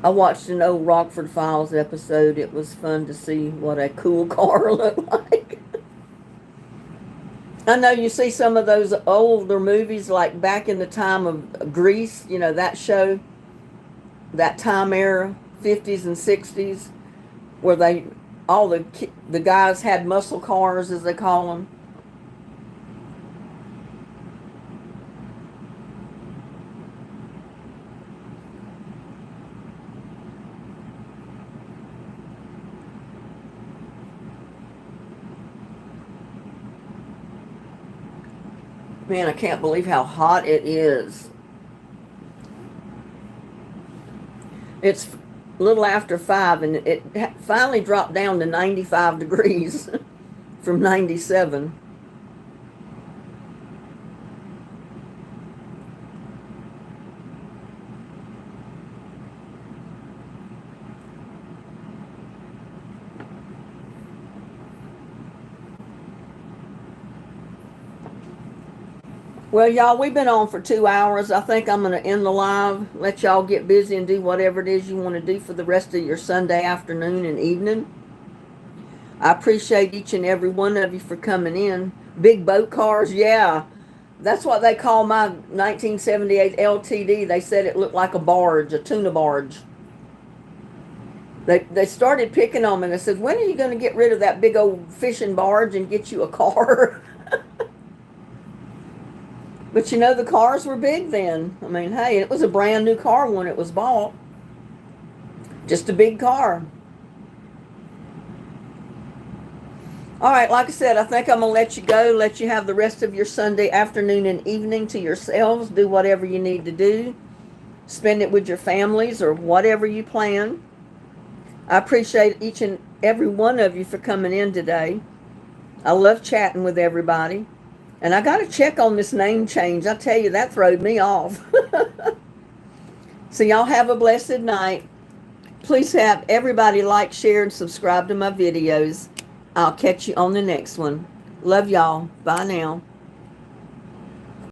I watched an old Rockford Files episode. It was fun to see what a cool car looked like. I know you see some of those older movies, like back in the time of Grease, you know, that show, that time era, 50s and 60s, where all the guys had muscle cars, as they call them. Man, I can't believe how hot it is. It's a little after 5, and it finally dropped down to 95 degrees from 97. Well, y'all, we've been on for 2 hours. I think I'm going to end the live, let y'all get busy and do whatever it is you want to do for the rest of your Sunday afternoon and evening. I appreciate each and every one of you for coming in. Big boat cars, yeah. That's what they call my 1978 LTD. They said it looked like a barge, a tuna barge. They started picking on me, and I said, when are you going to get rid of that big old fishing barge and get you a car? But you know, the cars were big then. I mean, hey, it was a brand new car when it was bought. Just a big car. All right, like I said, I think I'm going to let you go, let you have the rest of your Sunday afternoon and evening to yourselves. Do whatever you need to do. Spend it with your families or whatever you plan. I appreciate each and every one of you for coming in today. I love chatting with everybody. And I got to check on this name change. I tell you, that throwed me off. So y'all have a blessed night. Please have everybody like, share, and subscribe to my videos. I'll catch you on the next one. Love y'all. Bye now.